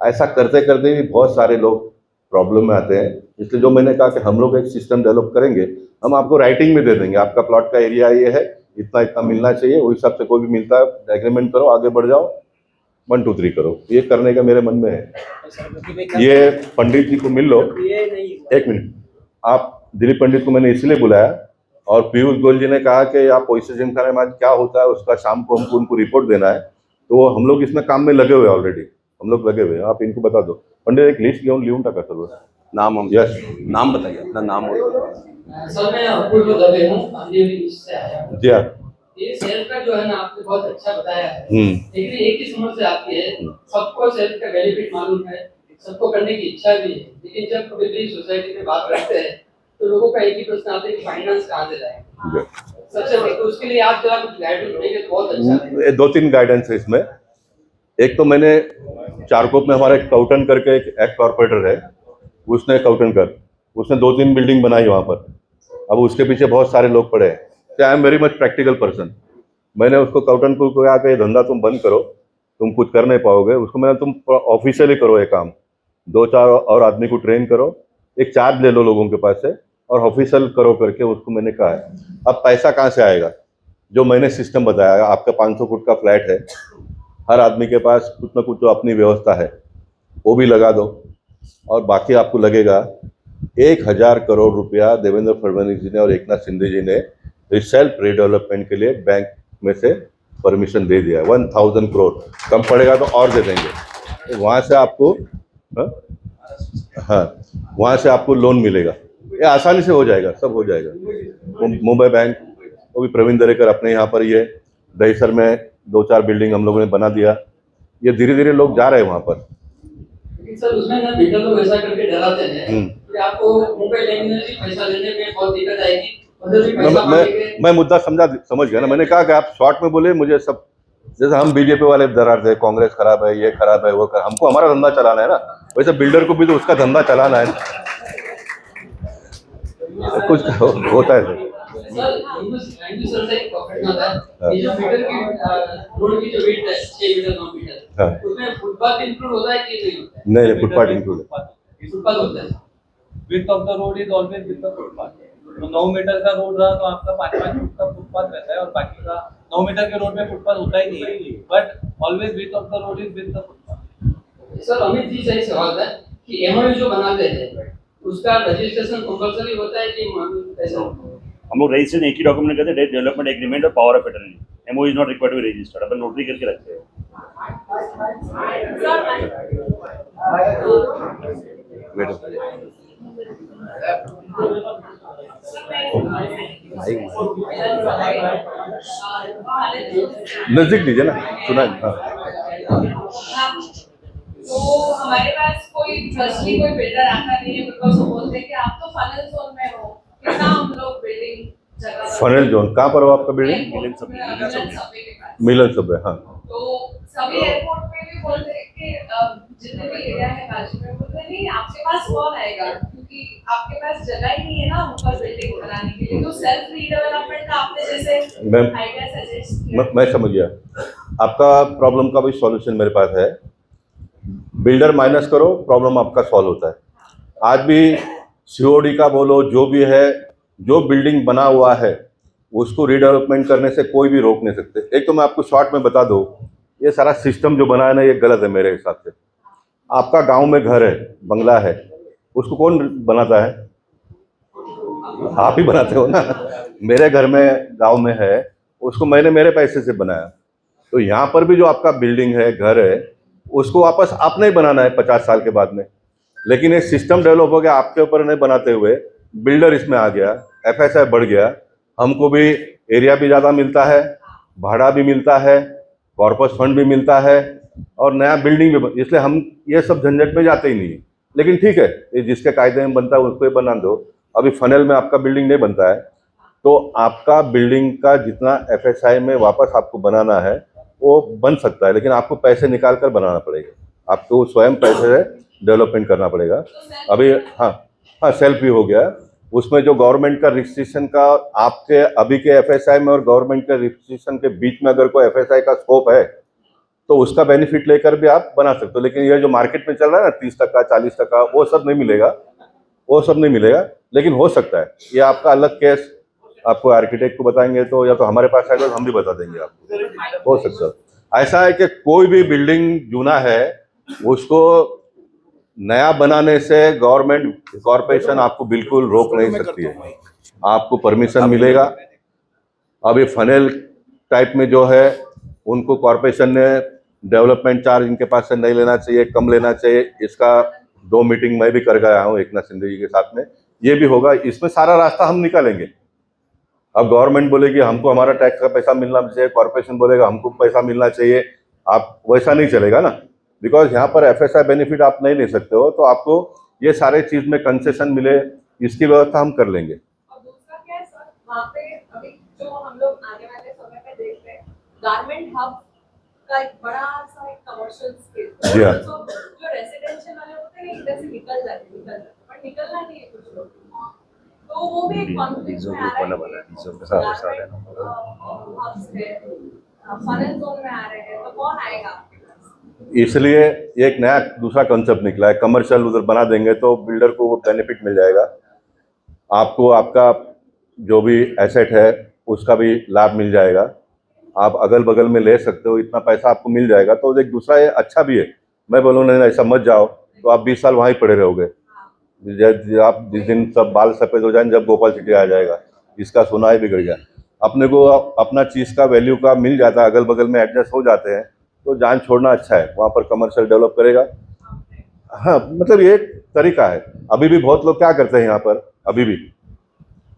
ऐसा करते करते भी बहुत सारे लोग प्रॉब्लम में आते हैं। इसलिए जो मैंने कहा कि हम लोग एक सिस्टम डेवलप करेंगे, हम आपको राइटिंग में दे देंगे, आपका प्लॉट का एरिया ये है, इतना इतना मिलना चाहिए, उस हिसाब से कोई भी मिलता है एग्रीमेंट करो, आगे बढ़ जाओ, 1 2 3 करो। ये करने का मेरे मन में है। ये पंडित जी को मिल लो, एक मिनट। आप दिलीप पंडित को मैंने इसलिए बुलाया, और पीयूष गोयल जी ने कहा कि आप पैसे जिमखाने में क्या होता है उसका शाम को हमको उनको रिपोर्ट देना है, तो हम लोग इसमें काम में लगे हुए हैं ऑलरेडी, हम लोग लगे हुए हैं। आप इनको बता दो। पंडित एक लिस्ट लिहून टाका सर्व नाम हम यस नाम बताइए अपना नाम और सर मैं अपूर्व दबे हूँ, पांडेय से आया हूँ। जी हाँ। ये सेल्फ का जो है ना, आपने बहुत अच्छा बताया है, हम्म। लेकिन एक ही समस्या आती है, सबको सेल्फ का बेनिफिट मालूम है, सबको करने की इच्छा भी है, लेकिन जब कभी भी सोसाइटी में बात करते हैं तो लोगों का एक ही प्रश्न आता है कि फाइनेंस कहाँ से लाएं। सबसे तो उसके लिए आप जरा कुछ गाइडेंस देंगे तो बहुत अच्छा है। 2-3 गाइडेंस है इसमें। एक तो मैंने चारकोप में हमारा एक काउटन करके एक कॉर्पोरेटर है, उसने काउटन कर, उसने 2-3 बिल्डिंग बनाई वहाँ पर। अब उसके पीछे बहुत सारे लोग पड़े हैं। I am very much practical person. मैंने उसको काउटन को कहा कि ये धंधा तुम बंद करो, तुम कुछ कर नहीं पाओगे। उसको मैंने तुम ऑफिशियली करो ये काम, 2-4 और आदमी को ट्रेन करो, एक चार्ज ले लो लोगों के पास से और ऑफिशियल करो करके उसको मैंने कहा है। अब पैसा कहाँ से आएगा? जो मैंने सिस्टम बताया, आपका 500 फुट का फ्लैट है, हर आदमी के पास कुछ ना कुछ जो अपनी व्यवस्था है वो भी लगा दो, और बाकी आपको लगेगा 1000 करोड़ रुपया देवेंद्र फडणवीस जी ने और एकनाथ शिंदे जी ने सेल्फ रीडेवलपमेंट के लिए बैंक में से परमिशन दे दिया है। 1000 करोड़, कम पड़ेगा तो और दे देंगे। वहाँ से आपको हाँ वहाँ से आपको लोन मिलेगा। ये आसानी से हो जाएगा, सब हो जाएगा। मुंबई बैंक, वो भी प्रवीण दरेकर अपने यहाँ पर, ये दहीसर में 2-4 बिल्डिंग हम लोगों ने बना दिया। ये धीरे धीरे लोग जा रहे हैं वहाँ पर। लेकिन सर उसमें ना बिल्डर लोग ऐसा करके डराते हैं कि आपको मुंबई लेने में पैसा लेने में बहुत दिक्कत आएगी, उधर भी पैसा मांगेंगे। मैं मुद्दा समझ गया ना। मैंने कहा कि आप शॉर्ट में बोले, मुझे सब जैसे हम बीजेपी वाले डराते हैं, कांग्रेस खराब है, ये खराब है, वो खराब। हमको हमारा धंधा चलाना है ना, वैसे बिल्डर को भी तो उसका धंधा चलाना है। कुछ होता है सर हिंदू सर से एक प्रॉफिट होता है, ये जो मीटर की रोड की जो वेट है 6 मीटर 9 मीटर, उसमें फुटपाथ इंक्लूड होता है कि नहीं होता है? नहीं, फुटपाथ इंक्लूड है। फुटपाथ होता है। Width of the road is always with the footpath. तो 9 मीटर का रोड रहा तो आपका 5-5 फुट का फुटपाथ रहता है, और बाकी का 9 मीटर के रोड में फुटपाथ होता ही नहीं है, but always width of the road is with the footpath. Sir Amit ji से एक सवाल है कि एमओयू जो बनाते हैं उसका रजिस्ट्रेशन कंपलसरी होता है कि कैसा? हम लोग रजिस्ट्रेशन एक ही डॉक्यूमेंट करते हैं, डेवलपमेंट एग्रीमेंट और power of attorney. MO is not required to be registered, अपन नोटरी करके रखते हैं। नजदीक लीजिए ना, सुना। तो हमारे पास कोई ट्रस्टी कोई बिल्डर आता नहीं है, बिकॉज़ वो बोलते हैं कि आप तो फनल जोन में हो, कितना हम लोग बिल्डिंग जगह फनल जोन कहाँ पर हो आपका बिल्डिंग? मिलन सबवे के पास। मिलन सबवे, हाँ। तो सभी एयरपोर्ट पे भी बोलते हैं कि जितने भी एरिया है बाजू में, बोलते हैं नहीं आपके पास कौन आएगा, क्योंकि आपके पास जगह ही नहीं है ना ऊपर बिल्डिंग बनाने के लिए। तो सेल्फ रीडेवलपमेंट का आपने जैसे आइडिया सजेस्ट किया। मैं समझ गया आपका प्रॉब्लम का भी सॉल्यूशन मेरे पास है। बिल्डर माइनस करो, प्रॉब्लम आपका सॉल्व होता है। आज भी सीओडी का बोलो जो भी है, जो बिल्डिंग बना हुआ है उसको रीडेवलपमेंट करने से कोई भी रोक नहीं सकते। एक तो मैं आपको शॉर्ट में बता दूं, ये सारा सिस्टम जो बना है ना, ये गलत है मेरे हिसाब से। आपका गांव में घर है, बंगला है, उसको कौन बनाता है? आप ही बनाते हो ना। मेरे घर में गांव में है, उसको मैंने मेरे पैसे से बनाया। तो यहाँ पर भी जो आपका बिल्डिंग है, घर है, उसको वापस आपने ही बनाना है 50 साल के बाद में। लेकिन ये सिस्टम डेवलप हो गया, आपके ऊपर नहीं बनाते हुए बिल्डर इसमें आ गया, FSI बढ़ गया, हमको भी एरिया भी ज़्यादा मिलता है, भाड़ा भी मिलता है, कॉर्पस फंड भी मिलता है और नया बिल्डिंग भी इसलिए हम ये सब झंझट में जाते ही नहीं। लेकिन ठीक है, ये जिसके कायदे में बनता है उसको ही बना दो। अभी फनल में आपका बिल्डिंग नहीं बनता है, तो आपका बिल्डिंग का जितना FSI में वापस आपको बनाना है वो बन सकता है, लेकिन आपको पैसे निकाल कर बनाना पड़ेगा, आपको स्वयं पैसे से डेवलपमेंट करना पड़ेगा। अभी हाँ सेल्फ भी हो गया। उसमें जो गवर्नमेंट का रिस्ट्रिक्शन का आपके अभी के FSI में और गवर्नमेंट के रिस्ट्रिक्शन के बीच में अगर कोई FSI का स्कोप है तो उसका बेनिफिट लेकर भी आप बना सकते हो। लेकिन ये जो मार्केट में चल रहा है ना 30% 40%, वो सब नहीं मिलेगा, वो सब नहीं मिलेगा। लेकिन हो सकता है, ये आपका अलग केस आपको आर्किटेक्ट को बताएंगे तो, या तो हमारे पास आएगा तो हम भी बता देंगे आपको। हो सकता है ऐसा है कि कोई भी बिल्डिंग जूना है उसको नया बनाने से गवर्नमेंट कॉरपोरेशन आपको बिल्कुल रोक नहीं सकती है, आपको परमिशन मिलेगा। अभी फनेल टाइप में जो है उनको कॉरपोरेशन ने डेवलपमेंट चार्ज इनके पास से नहीं लेना चाहिए, कम लेना चाहिए। इसका 2 मीटिंग मैं भी कर गया हूँ एकनाथ शिंदे जी के साथ में, ये भी होगा। इसमें सारा रास्ता हम निकालेंगे। अब गवर्नमेंट बोलेगी हमको हमारा टैक्स का पैसा मिलना चाहिए, कॉर्पोरेशन बोलेगा हमको पैसा मिलना चाहिए, आप वैसा नहीं चलेगा ना। बिकॉज यहाँ पर FSI बेनिफिट आप नहीं ले सकते हो, तो आपको ये सारे चीज में कंसेशन मिले, इसकी व्यवस्था हम कर लेंगे। और दूसरा क्या है सर, वहाँ पे अभी जो हम लोग आने वाले समय में देख रहे हैं, गारमेंट हब का एक बड़ा सा एक कमर्शियल स्पेस। जी हाँ। जो रेसिडेंशियल वाले होते हैं इधर से निकल जाते पर निकलना नहीं है कुछ लोग, तो वो भी एक कॉन्फ्लिक्ट में आ रहा है। फनल जोन में आ रहे हैं, तो कौन आएगा? इसलिए एक नया दूसरा कंसेप्ट निकला है, कमर्शियल उधर बना देंगे तो बिल्डर को वो बेनिफिट मिल जाएगा, आपको आपका जो भी एसेट है उसका भी लाभ मिल जाएगा, आप अगल बगल में ले सकते हो, इतना पैसा आपको मिल जाएगा। तो एक दूसरा ये अच्छा भी है। मैं बोलूँ नहीं ऐसा मत जाओ तो आप 20 साल वहीं पड़े रहोगे। आप जिस दिन सब बाल सफ़ेद हो जाए, जब गोपाल सिटी आ जाएगा, इसका सोना ही बिगड़ गया। अपने को अपना चीज़ का वैल्यू का मिल जाता है, अगल बगल में एडजस्ट हो जाते हैं, तो जान छोड़ना अच्छा है। वहाँ पर कमर्शियल डेवलप करेगा। हाँ, मतलब ये एक तरीका है। अभी भी बहुत लोग क्या करते हैं यहाँ पर, अभी भी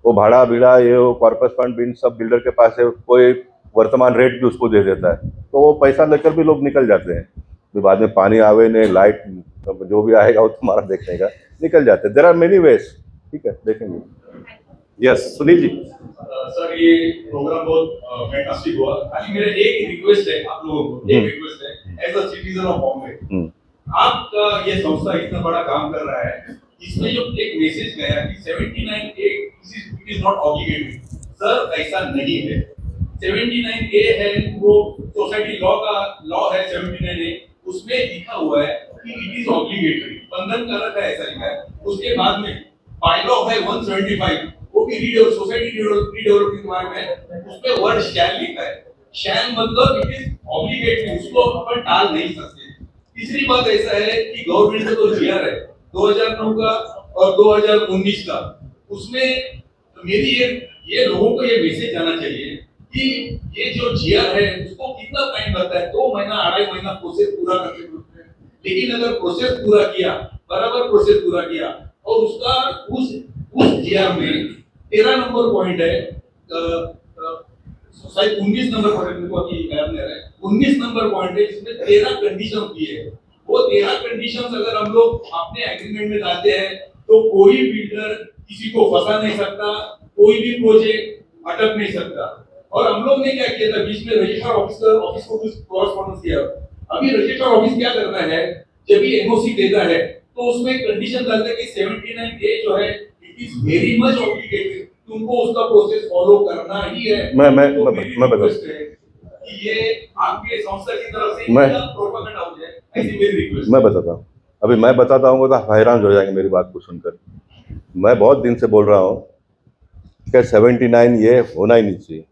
वो भाड़ा बीड़ा ये वो कॉर्पस फंड बिन सब बिल्डर के पास है, कोई वर्तमान रेट भी उसको दे देता है, तो वो पैसा लेकर भी लोग निकल जाते हैं। फिर बाद में पानी आवे नहीं, लाइट जो भी आएगा वो तुम्हारा देखने का, निकल जाते हैं। There are many ways. ठीक है, देखेंगे। यस सुनील जी। सर ये प्रोग्राम बहुत फैंटास्टिक हुआ। खाली मेरा एक रिक्वेस्ट है आप लोगों को, एक रिक्वेस्ट है as a citizen of Bombay, आपका ये संस्था इतना बड़ा काम कर रहा है, इसमें जो एक मैसेज गया कि 79A it is not obligatory. Sir ऐसा नहीं है। 79A है वो सोसाइटी लॉ है 79A, उसमें लिखा हुआ है कि इट इज ऑब्लिगेटरी, बंधन कारक है, ऐसा लिखा है। उसके बाद में बायलॉ है 175, वो भी सोसाइटी रीडेवलपमेंट के बारे में, उसमें वर्ड शैल लिखा है। शैल मतलब इट इज ऑब्लिगेटरी, उसको अपन टाल नहीं सकते। तीसरी बात ऐसा है कि गवर्नमेंट का तो जीआर है 2009 का और 2019 का, उसमें मेरी ये लोगों को ये मैसेज जाना चाहिए कि ये जो जीआर है उसको कितना टाइम लगता है, 2 महीना 2.5 महीना प्रोसेस पूरा करते होते हैं। लेकिन अगर प्रोसेस पूरा किया, बराबर प्रोसेस पूरा किया, और उसका उस जीआर में 13 नंबर पॉइंट है, शायद 19 नंबर पॉइंट मेरे को अभी याद नहीं आ रहा है, 19 नंबर पॉइंट है जिसमें 13 कंडीशन दिए हैं। वो 13 कंडीशंस अगर हम लोग अपने एग्रीमेंट में डालते हैं तो कोई बिल्डर किसी को फंसा नहीं सकता, कोई भी प्रोजेक्ट अटक नहीं सकता। और हम लोग ने क्या किया था, बीच में रजिस्ट्रार ऑफिस को कुछ कॉरेस्पॉन्डेंस किया। अभी रजिस्ट्रार ऑफिस क्या करता है, जब ये एनओसी देता है तो उसमें कंडीशन डालता है कि 79A जो है it is very much obligated, तुमको उसका प्रोसेस फॉलो करना ही है। मैं बताता ये आपके संस्था की तरफ से प्रोपेगेंडा हो जाए, ऐसी मेरी रिक्वेस्ट। मैं बताता हूँ। अभी मैं बताता हूँ तो आप हैरान हो जाएंगे मेरी बात को सुनकर। मैं बहुत दिन से बोल रहा हूँ कि 79 ये होना ही नहीं चाहिए।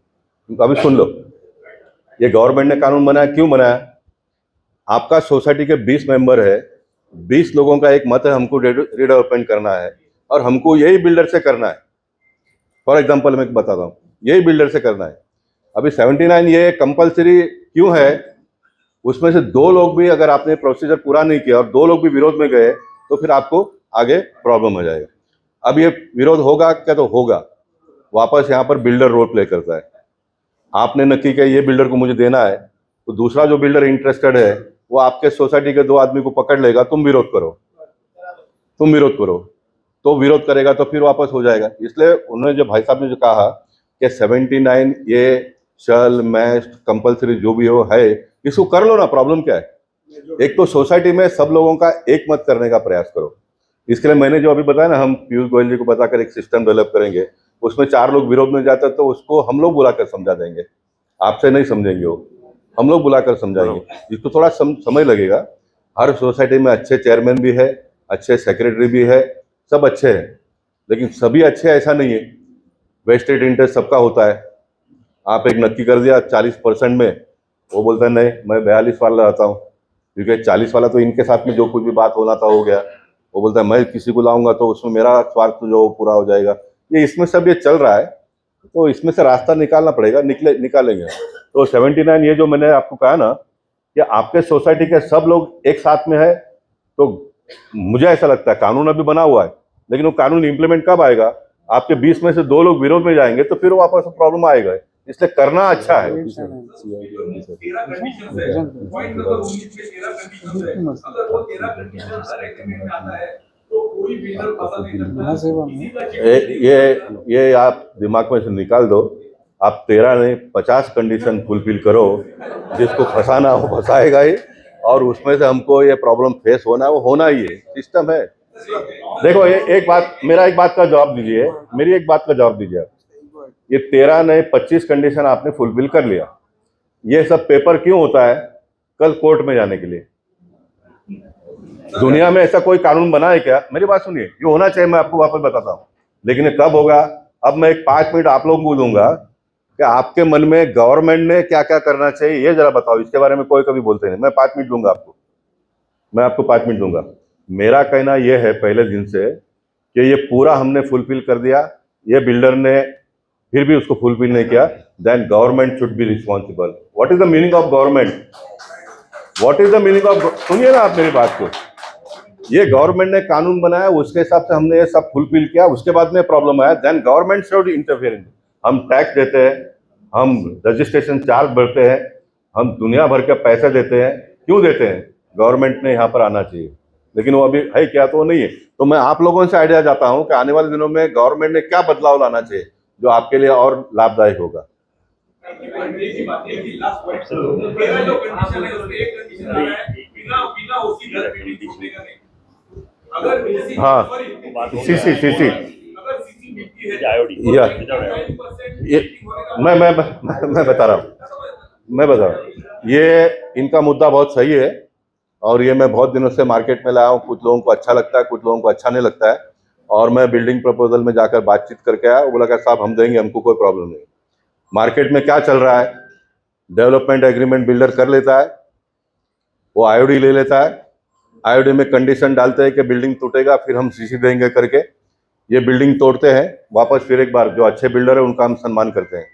अभी सुन लो, ये गवर्नमेंट ने कानून बनाया, क्यों बनाया? आपका सोसाइटी के 20 मेंबर है, 20 लोगों का एक मत है, हमको रीडेवलपमेंट करना है और हमको यही बिल्डर से करना है। फॉर एग्जांपल मैं बताता हूँ, यही बिल्डर से करना है। अभी 79 ये कंपलसरी क्यों है? उसमें से 2 लोग भी अगर आपने प्रोसीजर पूरा नहीं किया और 2 लोग भी विरोध में गए तो फिर आपको आगे प्रॉब्लम हो जाएगा। अब ये विरोध होगा क्या? तो होगा। वापस यहाँ पर बिल्डर रोल प्ले करता है। आपने नक्की किया ये बिल्डर को मुझे देना है, तो दूसरा जो बिल्डर इंटरेस्टेड है वो आपके सोसाइटी के 2 आदमी को पकड़ लेगा, तुम विरोध करो, तो विरोध करेगा तो फिर वापस हो जाएगा। इसलिए उन्होंने जो भाई साहब ने जो कहा कि 79 ये शल मैस्ट कंपलसरी जो भी हो है, इसको कर लो ना, प्रॉब्लम क्या है? एक तो सोसाइटी में सब लोगों का एक मत करने का प्रयास करो। इसके लिए मैंने जो अभी बताया ना, हम पीयूष गोयल जी को बताकर एक सिस्टम डेवलप करेंगे, उसमें 4 लोग विरोध में जाते हैं तो उसको हम लोग बुलाकर समझा देंगे, आपसे नहीं समझेंगे वो, हम लोग बुलाकर समझाएंगे। इसको थोड़ा समय लगेगा। हर सोसाइटी में अच्छे चेयरमैन भी है, अच्छे सेक्रेटरी भी है, सब अच्छे हैं, लेकिन सभी अच्छे ऐसा नहीं है। वेस्टेड इंटरेस्ट सबका होता है। आप एक नक्की कर दिया 40% में, वो बोलता है नहीं मैं 42 वाला रहता हूँ, क्योंकि 40 वाला तो इनके साथ में जो कुछ भी बात होना था हो गया। वो बोलता है मैं किसी को लाऊंगा तो उसमें मेरा स्वार्थ जो पूरा हो जाएगा। ये इसमें सब ये चल रहा है, तो इसमें से रास्ता निकालना पड़ेगा, निकालेंगे। तो 79 ये जो मैंने आपको कहा ना कि आपके सोसाइटी के सब लोग एक साथ में है, तो मुझे ऐसा लगता है कानून अभी बना हुआ है, लेकिन वो कानून इम्प्लीमेंट कब आएगा? आपके 20 में से 2 लोग विरोध में जाएंगे तो फिर वापस प्रॉब्लम आएगा। इसलिए करना अच्छा है। 13 कंडीशंस है, पॉइंट नंबर 19 में 13 कंडीशंस है। अगर वो 13 कंडीशन हर एग्रीमेंट में आता है तो कोई बिल्डर फंसा नहीं सकता। ये आप दिमाग में से निकाल दो। आप 13 नहीं 50 कंडीशन फुलफिल करो, जिसको फंसाना हो फंसाएगा ही, और उसमें से हमको ये प्रॉब्लम फेस होना है वो होना ही है, सिस्टम है। देखो ये एक बात, मेरी एक बात का जवाब दीजिए। ये 13 नहीं 25 कंडीशन आपने फुलफिल कर लिया, ये सब पेपर क्यों होता है? कल कोर्ट में जाने के लिए। दुनिया में ऐसा कोई कानून बना है क्या? मेरी बात सुनिए, ये होना चाहिए, मैं आपको वापस बताता हूँ, लेकिन ये कब होगा? अब मैं एक 5 मिनट आप लोगों को दूंगा कि आपके मन में गवर्नमेंट ने क्या क्या करना चाहिए ये जरा बताओ। इसके बारे में कोई कभी बोलते नहीं। मैं 5 मिनट दूंगा आपको, मैं आपको 5 मिनट दूंगा। मेरा कहना यह है पहले दिन से कि ये पूरा हमने फुलफिल कर दिया, ये बिल्डर ने फिर भी उसको फुलफिल नहीं किया, then government should be responsible. What is the meaning of government? सुनिए ना आप मेरी बात को। ये गवर्नमेंट ने कानून बनाया, उसके हिसाब से हमने ये सब फुलफिल किया, उसके बाद में प्रॉब्लम आया, then government should interfere in. हम टैक्स देते हैं, हम रजिस्ट्रेशन चार्ज भरते हैं, हम दुनिया भर के पैसे देते हैं, क्यों देते हैं? गवर्नमेंट ने यहाँ पर आना चाहिए, लेकिन वो अभी है क्या? तो वो नहीं है। तो मैं आप लोगों से आइडिया चाहता हूँ कि आने वाले दिनों में गवर्नमेंट ने क्या बदलाव लाना चाहिए जो आपके लिए और लाभदायक होगा। हाँ, सीसी मैं बता रहा हूँ, ये इनका मुद्दा बहुत सही है और ये मैं बहुत दिनों से मार्केट में लाया हूँ। कुछ लोगों को अच्छा लगता है, कुछ लोगों को अच्छा नहीं लगता है, और मैं बिल्डिंग प्रपोजल में जाकर बातचीत करके आया। वो बोला कि साहब हम देंगे, हमको कोई प्रॉब्लम नहीं। मार्केट में क्या चल रहा है? डेवलपमेंट एग्रीमेंट बिल्डर कर लेता है, वो आईओडी ले लेता है, आईओडी में कंडीशन डालते हैं कि बिल्डिंग टूटेगा फिर हम सीसी देंगे करके, ये बिल्डिंग तोड़ते हैं वापस। फिर एक बार जो अच्छे बिल्डर है उनका हम सम्मान करते हैं।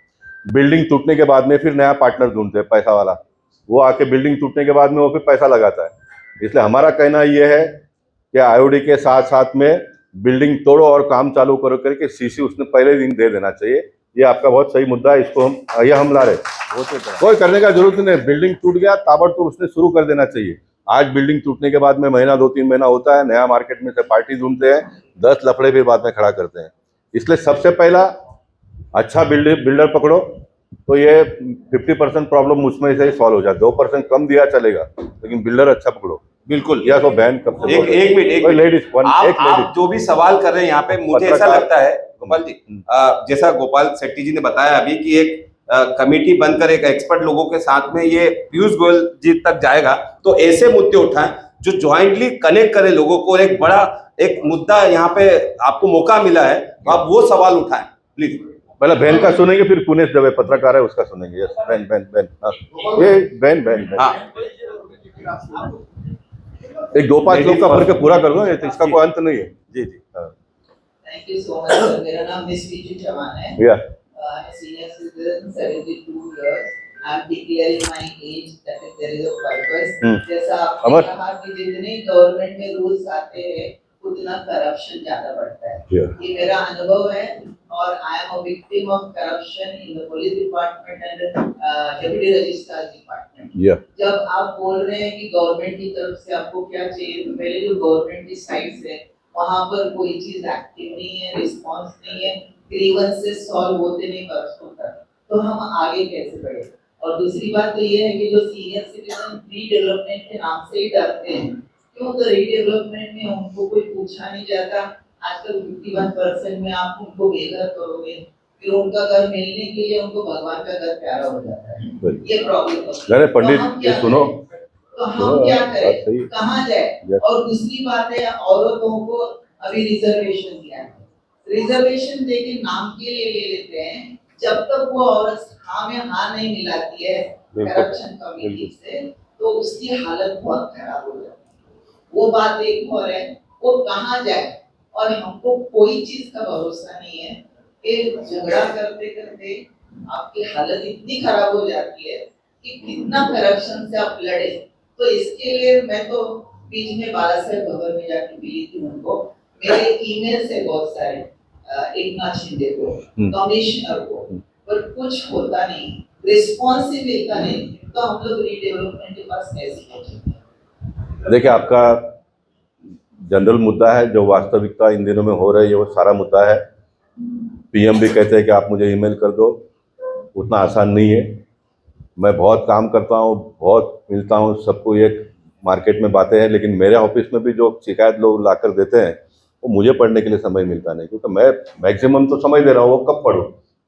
बिल्डिंग टूटने के बाद में फिर नया पार्टनर ढूंढते हैं, पैसा वाला, वो आके बिल्डिंग टूटने के बाद में वो फिर पैसा लगाता है। इसलिए हमारा कहना ये है कि आईओडी के साथ साथ में बिल्डिंग तोड़ो और काम चालू करो करके सीसी उसने पहले दिन दे देना चाहिए। ये आपका बहुत सही मुद्दा है, इसको हम ला रहे, कोई करने का जरूरत नहीं। बिल्डिंग टूट गया ताबड़तोड़ उसने शुरू कर देना चाहिए। आज बिल्डिंग टूटने के बाद में महीना 2-3 महीना होता है, नया मार्केट में से पार्टी ढूंढते हैं, 10 लफड़े फिर बाद में खड़ा करते हैं। इसलिए सबसे पहला अच्छा बिल्डर पकड़ो तो ये 50% प्रॉब्लम उसमें से सॉल्व हो जाए। 2% कम दिया चलेगा, लेकिन बिल्डर अच्छा पकड़ो। बिल्कुल। या तो बैन कब से? एक मिनट लेडीज, आप जो भी सवाल कर रहे हैं यहाँ पे, मुझे ऐसा लगता है गोपाल जी, जैसा गोपाल शेट्टी जी ने बताया अभी कि एक कमेटी बनकर एक एक्सपर्ट लोगों के साथ में ये पीयूष गोयल जी तक जाएगा, तो ऐसे मुद्दे उठाएं जो ज्वाइंटली कनेक्ट करे लोगों को, और एक बड़ा एक मुद्दा यहाँ पे आपको मौका मिला है, तो आप वो सवाल उठाएं प्लीज। पहले बहन का सुनेंगे, फिर पुनेश दवे पत्रकार है उसका सुनेंगे। यस, बहन बहन बहन, हाँ ये बहन बहन बहन। हाँ, एक 2-5 लोग का भर के पूरा कर दो, ये तो इसका कोई अंत नहीं है। जी जी। हाँ Thank you so much, sir. मेरा नाम मिस पीजू चौहान है। या I'm a senior citizen, 72 years. I'm declaring my age that is there is a purpose. जैसा आपने अमर। कहा कि जितने गवर्नमेंट में रूल्स आते हैं उतना करप्शन ज्यादा बढ़ता है। ये मेरा अनुभव है, और I am a victim of corruption in the police department and deputy registrar department. या जब आप बोल रहे हैं कि गवर्नमेंट की तरफ से आपको क्या चाहिए, तो पहले जो गवर्नमेंट की साइड से वहाँ पर कोई चीज एक्टिव नहीं है, रिस्पांस नहीं है, ग्रीवेंसेस सॉल्व होते नहीं परसों तक, तो हम आगे कैसे बढ़े। और दूसरी बात तो ये है कि जो सीनियर सिटीजन रीडेवलपमेंट के नाम से ही डरते हैं, क्यों? तो रीडेवलपमेंट में उनको कोई पूछा नहीं जाता। आजकल 51% में आप उनको बेघर करोगे, फिर उनका घर मिलने के लिए उनको भगवान का घर प्यारा हो जाता है। ये प्रॉब्लम अरे पंडित ये सुनो, तो हम क्या बात करें, सही। कहाँ जाए। और दूसरी बात है, औरतों को अभी रिजर्वेशन दिया है, रिजर्वेशन देके नाम के लिए ले लेते हैं, जब तक वो औरत हाँ में हाँ नहीं मिलाती है करप्शन कमेटी से, तो उसकी हालत बहुत खराब हो जाती है। वो बात एक और है, वो कहाँ जाए, और हमको कोई चीज का भरोसा नहीं है। एक झगड़ा करते करते आपकी हालत इतनी खराब हो जाती है कि कितना करप्शन से आप लड़े। तो इसके लिए मैं तो बीच में बाला साहेब भवन में जाके मिली थी उनको, मेरे ईमेल से बहुत सारे एकनाथ शिंदे को, कमिश्नर को, पर कुछ होता नहीं, रिस्पॉन्सिव मिलता नहीं, तो हम लोग रीडेवलपमेंट के पास कैसे पहुंचेंगे। देखिए आपका जनरल मुद्दा है, जो वास्तविकता इन दिनों में हो रही है वो सारा मुद्दा है। पीएम भी कहते हैं कि आप मुझे ईमेल कर दो, उतना आसान नहीं है। मैं बहुत काम करता हूँ, बहुत मिलता हूँ सबको, एक मार्केट में बातें हैं, लेकिन मेरे ऑफिस में भी जो शिकायत लोग ला कर देते हैं वो मुझे पढ़ने के लिए समय मिलता नहीं, क्योंकि मैं मैक्सिमम तो समय दे रहा हूँ, वो कब पढूं,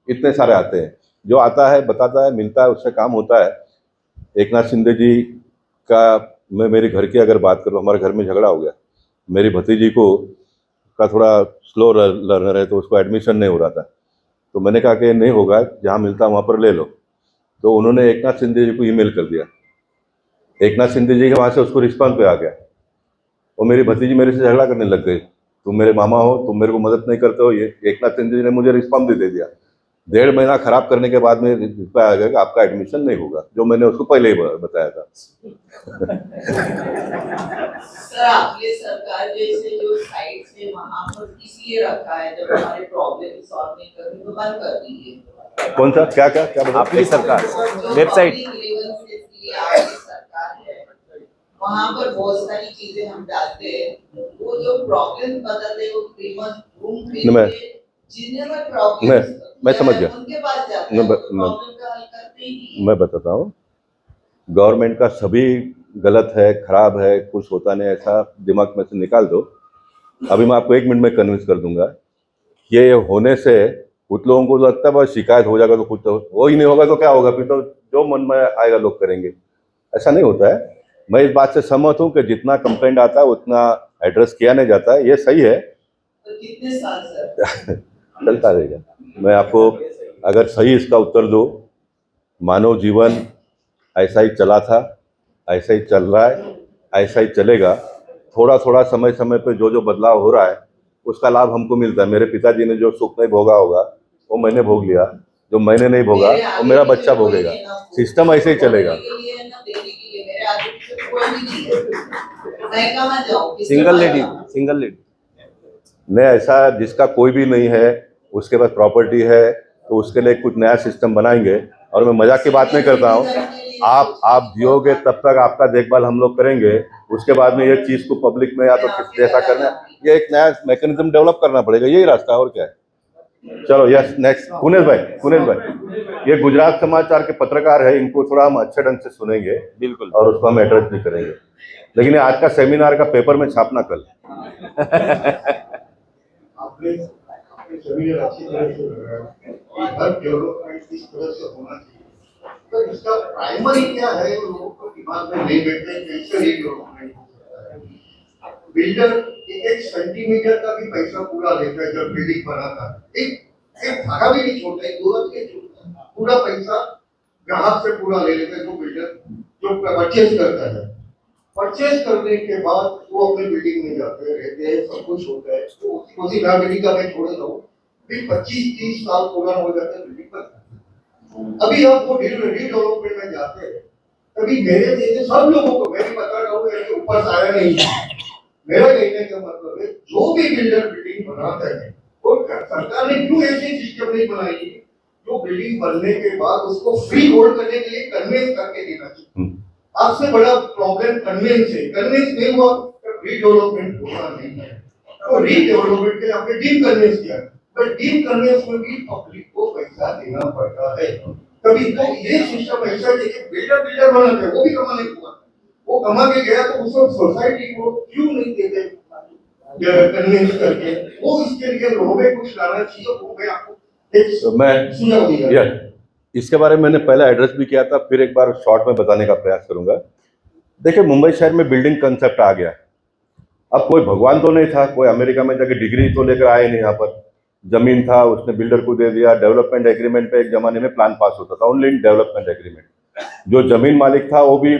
इतने सारे आते हैं। जो आता है बताता है, मिलता है, उससे काम होता है। एकनाथ शिंदे जी का, मैं मेरे घर की अगर बात करूँ, हमारे घर में झगड़ा हो गया, मेरी भतीजी को का थोड़ा स्लो लर्नर है, तो उसको एडमिशन नहीं हो रहा था, तो मैंने कहा कि नहीं होगा, जहाँ मिलता है वहाँ पर ले लो। तो उन्होंने एकनाथ शिंदे जी को ईमेल कर दिया, एकनाथ शिंदे जी के वहाँ से उसको रिस्पॉन्स पे आ गया, और मेरी भतीजी मेरे से झगड़ा करने लग गई, तुम मेरे मामा हो, तुम मेरे को मदद नहीं करते हो। ये एकनाथ शिंदे जी ने मुझे रिस्पॉन्स भी दे दिया। 1.5 महीना खराब करने के बाद में रिप्लाई आ गया कि आपका एडमिशन नहीं होगा, जो मैंने उसको पहले ही बताया था। सर आपने सरकार जैसे जो साइट्स है वहाँ पर इसलिए रखा है, जब हमारे प्रॉब्लम सॉल्व नहीं करनी तो बंद कर दीजिए। कौन सा क्या क्या क्या बता? आपकी सरकार वेबसाइट सरकार है, वहाँ पर बहुत सारी चीजें हम डालते हैं, वो जो प्रॉब्लम बताते हैं वो फेमस रूम जिन्हें प्रॉब्लम मैं समझ गया, उनके पास जाते हैं, प्रॉब्लम का हल करते ही नहीं। मैं बताता हूँ, गवर्नमेंट का सभी गलत है, खराब है, कुछ होता नहीं, ऐसा दिमाग में से निकाल दो। अभी मैं आपको 1 मिनट में कन्विंस कर दूंगा। ये होने से कुछ लोगों को लगता है बस शिकायत हो जाएगा तो कुछ तो वो ही नहीं होगा, तो क्या होगा, फिर तो जो मन में आएगा लोग करेंगे। ऐसा नहीं होता है। मैं इस बात से सहमत हूँ कि जितना कंप्लेंट आता है उतना एड्रेस किया नहीं जाता है, ये सही है। तो कितने साल सर चलता रहेगा। मैं आपको अगर सही इसका उत्तर दूँ, मानव जीवन ऐसा ही चला था, ऐसा ही चल रहा है, ऐसा ही चलेगा। थोड़ा थोड़ा समय समय पे जो जो बदलाव हो रहा है उसका लाभ हमको मिलता है। मेरे पिताजी ने जो सुख नहीं भोगा होगा वो मैंने भोग लिया, जो मैंने नहीं भोगा वो मेरा बच्चा भोगेगा। सिस्टम ऐसे ही चलेगा। सिंगल लेडी नहीं, ऐसा जिसका कोई भी नहीं है, उसके पास प्रॉपर्टी है, तो उसके लिए कुछ नया सिस्टम बनाएंगे। और मैं मजाक की बात नहीं करता हूँ, आप जियोगे तब तक आपका देखभाल हम लोग करेंगे। उसके बाद में ये चीज़ को पब्लिक में या तो किस जैसा करना है, ये एक नया मैकेनिज्म डेवलप करना पड़ेगा, यही रास्ता और क्या है। चलो यस, नेक्स्ट कुनेश भाई, ये गुजरात समाचार के पत्रकार है, इनको थोड़ा हम अच्छे ढंग से सुनेंगे बिल्कुल, और उसको हम एड्रेस भी करेंगे। लेकिन आज का सेमिनार का पेपर में छापना कल। आपने सेमिनार अच्छी तरह से हर डेवलपमेंट इस तरह से होना चाहिए, तो इसका प्राइमरी क्या है, लोगों को दिमाग में नहीं बैठते कैसे ये डेवलपमेंट हो सकता है। बिल्डर एक सेंटीमीटर का भी पैसा पूरा लेता है जब बिल्डिंग बनाता है। एक धागा भी नहीं छोड़ता है, 2 नहीं छोड़ता, पूरा पैसा ग्राहक से पूरा ले लेता है जो बिल्डर जो परचेज करता है। परचेज करने के बाद वो अपने बिल्डिंग में जाते हैं, रहते हैं, सब कुछ होता है। तो उसी फैमिली का मैं छोड़ रहा हूँ, फिर 25-30 साल पूरा हो जाता है बिल्डिंग पर। अभी आप वो रीडेवलपमेंट में जाते हैं, तभी मेरे जैसे सब लोगों को मैं भी बता रहा हूँ, ऐसे ऊपर से आया नहीं है। मेरा कहने का मतलब है जो भी बिल्डर बिल्डिंग बनाता है, और सरकार ने क्यों ऐसे सिस्टम नहीं बनाई जो बिल्डिंग बनने के बाद उसको फ्री होल्ड करने के लिए कन्वेंस करके देना चाहिए। आपसे बड़ा प्रॉब्लम कन्वेंस है, कन्वेंस नहीं हुआ तो रीडेवलपमेंट होगा नहीं है। तो रीडेवलपमेंट के लिए आपने डीप कन्वेंस किया, बट डीप कन्वेंस में भी पब्लिक को पैसा देना पड़ता है। कभी तो ये सिस्टम ऐसा है कि बिल्डर बनाते हैं, वो भी कमाने को वो कमा के गया तो उसको सोसाइटी को क्यों नहीं देते कन्वेंस करके, वो इसके लिए लोगों में कुछ लाना चाहिए। वो मैं आपको मैं इसके बारे में मैंने पहले एड्रेस भी किया था, फिर एक बार शॉर्ट में बताने का प्रयास करूंगा। देखिए, मुंबई शहर में बिल्डिंग कंसेप्ट आ गया। अब कोई भगवान तो नहीं था, कोई अमेरिका में जाके डिग्री तो लेकर आए नहीं। यहाँ पर जमीन था, उसने बिल्डर को दे दिया। डेवलपमेंट एग्रीमेंट पे एक जमाने में प्लान पास होता था, ओनली इन डेवलपमेंट एग्रीमेंट। जो जमीन मालिक था वो भी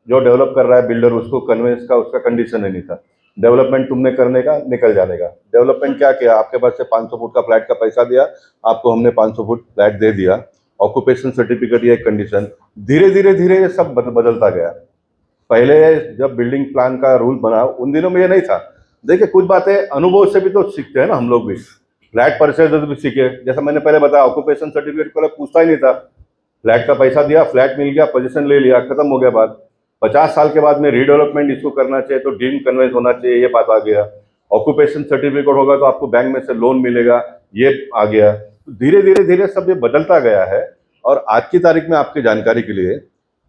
जो डेवलप कर रहा है बिल्डर, उसको कन्वेंस का उसका कंडीशन ही नहीं था। डेवलपमेंट तुमने करने का, निकल जाने का। डेवलपमेंट क्या किया, आपके पास से 500 फुट का फ्लैट का पैसा दिया, आपको हमने 500 फुट फ्लैट दे दिया। ऑक्यूपेशन सर्टिफिकेट ये एक कंडीशन। धीरे धीरे ये सब बदलता गया। पहले जब बिल्डिंग प्लान का रूल बना उन दिनों में ये नहीं था। देखिए, कुछ बातें अनुभव से भी तो सीखते हैं ना हम लोग भी। फ्लैट परचेज भी सीखे, जैसा मैंने पहले बताया, ऑक्यूपेशन सर्टिफिकेट पहले पूछता ही नहीं था। फ्लैट का पैसा दिया, फ्लैट मिल गया, पोजीशन ले लिया, खत्म हो गया बात। 50 साल के बाद में रीडेवलपमेंट इसको करना चाहिए तो डीम कन्वेंस होना चाहिए, ये बात आ गया। ऑक्यूपेशन सर्टिफिकेट होगा तो आपको बैंक में से लोन मिलेगा, ये आ गया। तो धीरे धीरे सब ये बदलता गया है। और आज की तारीख में आपकी जानकारी के लिए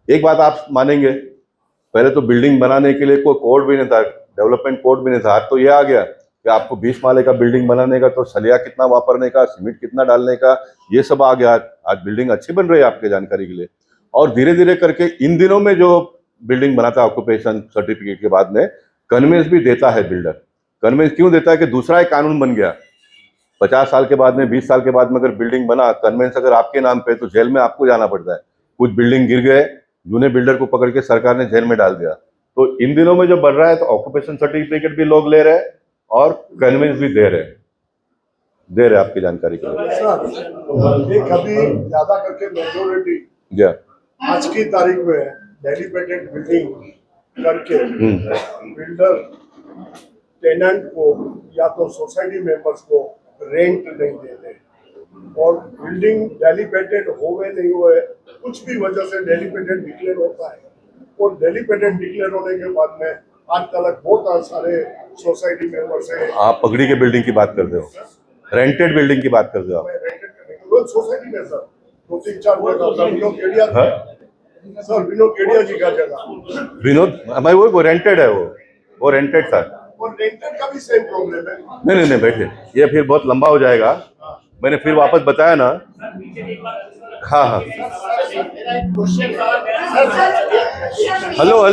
एक बात आप मानेंगे, पहले तो बिल्डिंग बनाने के लिए कोई कोड भी नहीं था, डेवलपमेंट कोड भी नहीं था। आज तो ये आ गया कि आपको 20 माले का बिल्डिंग बनाने का तो सलिया कितना वापरने का, सीमेंट कितना डालने का, ये सब आ गया। आज बिल्डिंग अच्छी बन रही है आपके जानकारी के लिए। और धीरे धीरे करके इन दिनों में जो बिल्डिंग बनाता है ऑक्यूपेशन सर्टिफिकेट के बाद में कन्वेंस भी देता है बिल्डर। कन्वेंस क्यों देता है कि दूसरा एक कानून बन गया। 50 साल के बाद में, 20 साल के बाद में अगर बिल्डिंग बना, कन्वेंस अगर आपके नाम पे, तो जेल में आपको जाना पड़ता है। कुछ बिल्डिंग गिर गए, जूने बिल्डर को पकड़ के सरकार ने जेल में डाल दिया। तो इन दिनों में जो बढ़ रहा है तो ऑक्यूपेशन सर्टिफिकेट भी लोग ले रहे हैं और कन्वेंस भी दे रहे आपकी जानकारी के लिए। एक अभी ज्यादा करके मेजोरिटी आज की तारीख में डेलीपेटेड बिल्डिंग करके बिल्डर टेनेंट को या तो सोसाइटी मेंबर्स को रेंट नहीं देते, और बिल्डिंग डेलीपेटेड होवे नहीं हुए, कुछ भी वजह से डेलीपेटेड डिक्लेयर होता है। और डेलीपेटेड डिक्लेयर होने के बाद में आज तक बहुत सारे सोसाइटी मेंबर्स हैं। आप पगड़ी के बिल्डिंग की बात करते हो, रेंटेड बिल्डिंग की बात करते हो आप? रोज सोसाइटी में सर 2-3-4 जगह सर विनोद केडिया जी का जगह, विनोद हमारे वो रेंटेड है, वो रेंटेड था। और रेंटेड का भी सेम प्रॉब्लम है। नहीं बैठे, ये फिर बहुत लंबा हो जाएगा। मैंने फिर वापस बताया ना। हाँ हेलो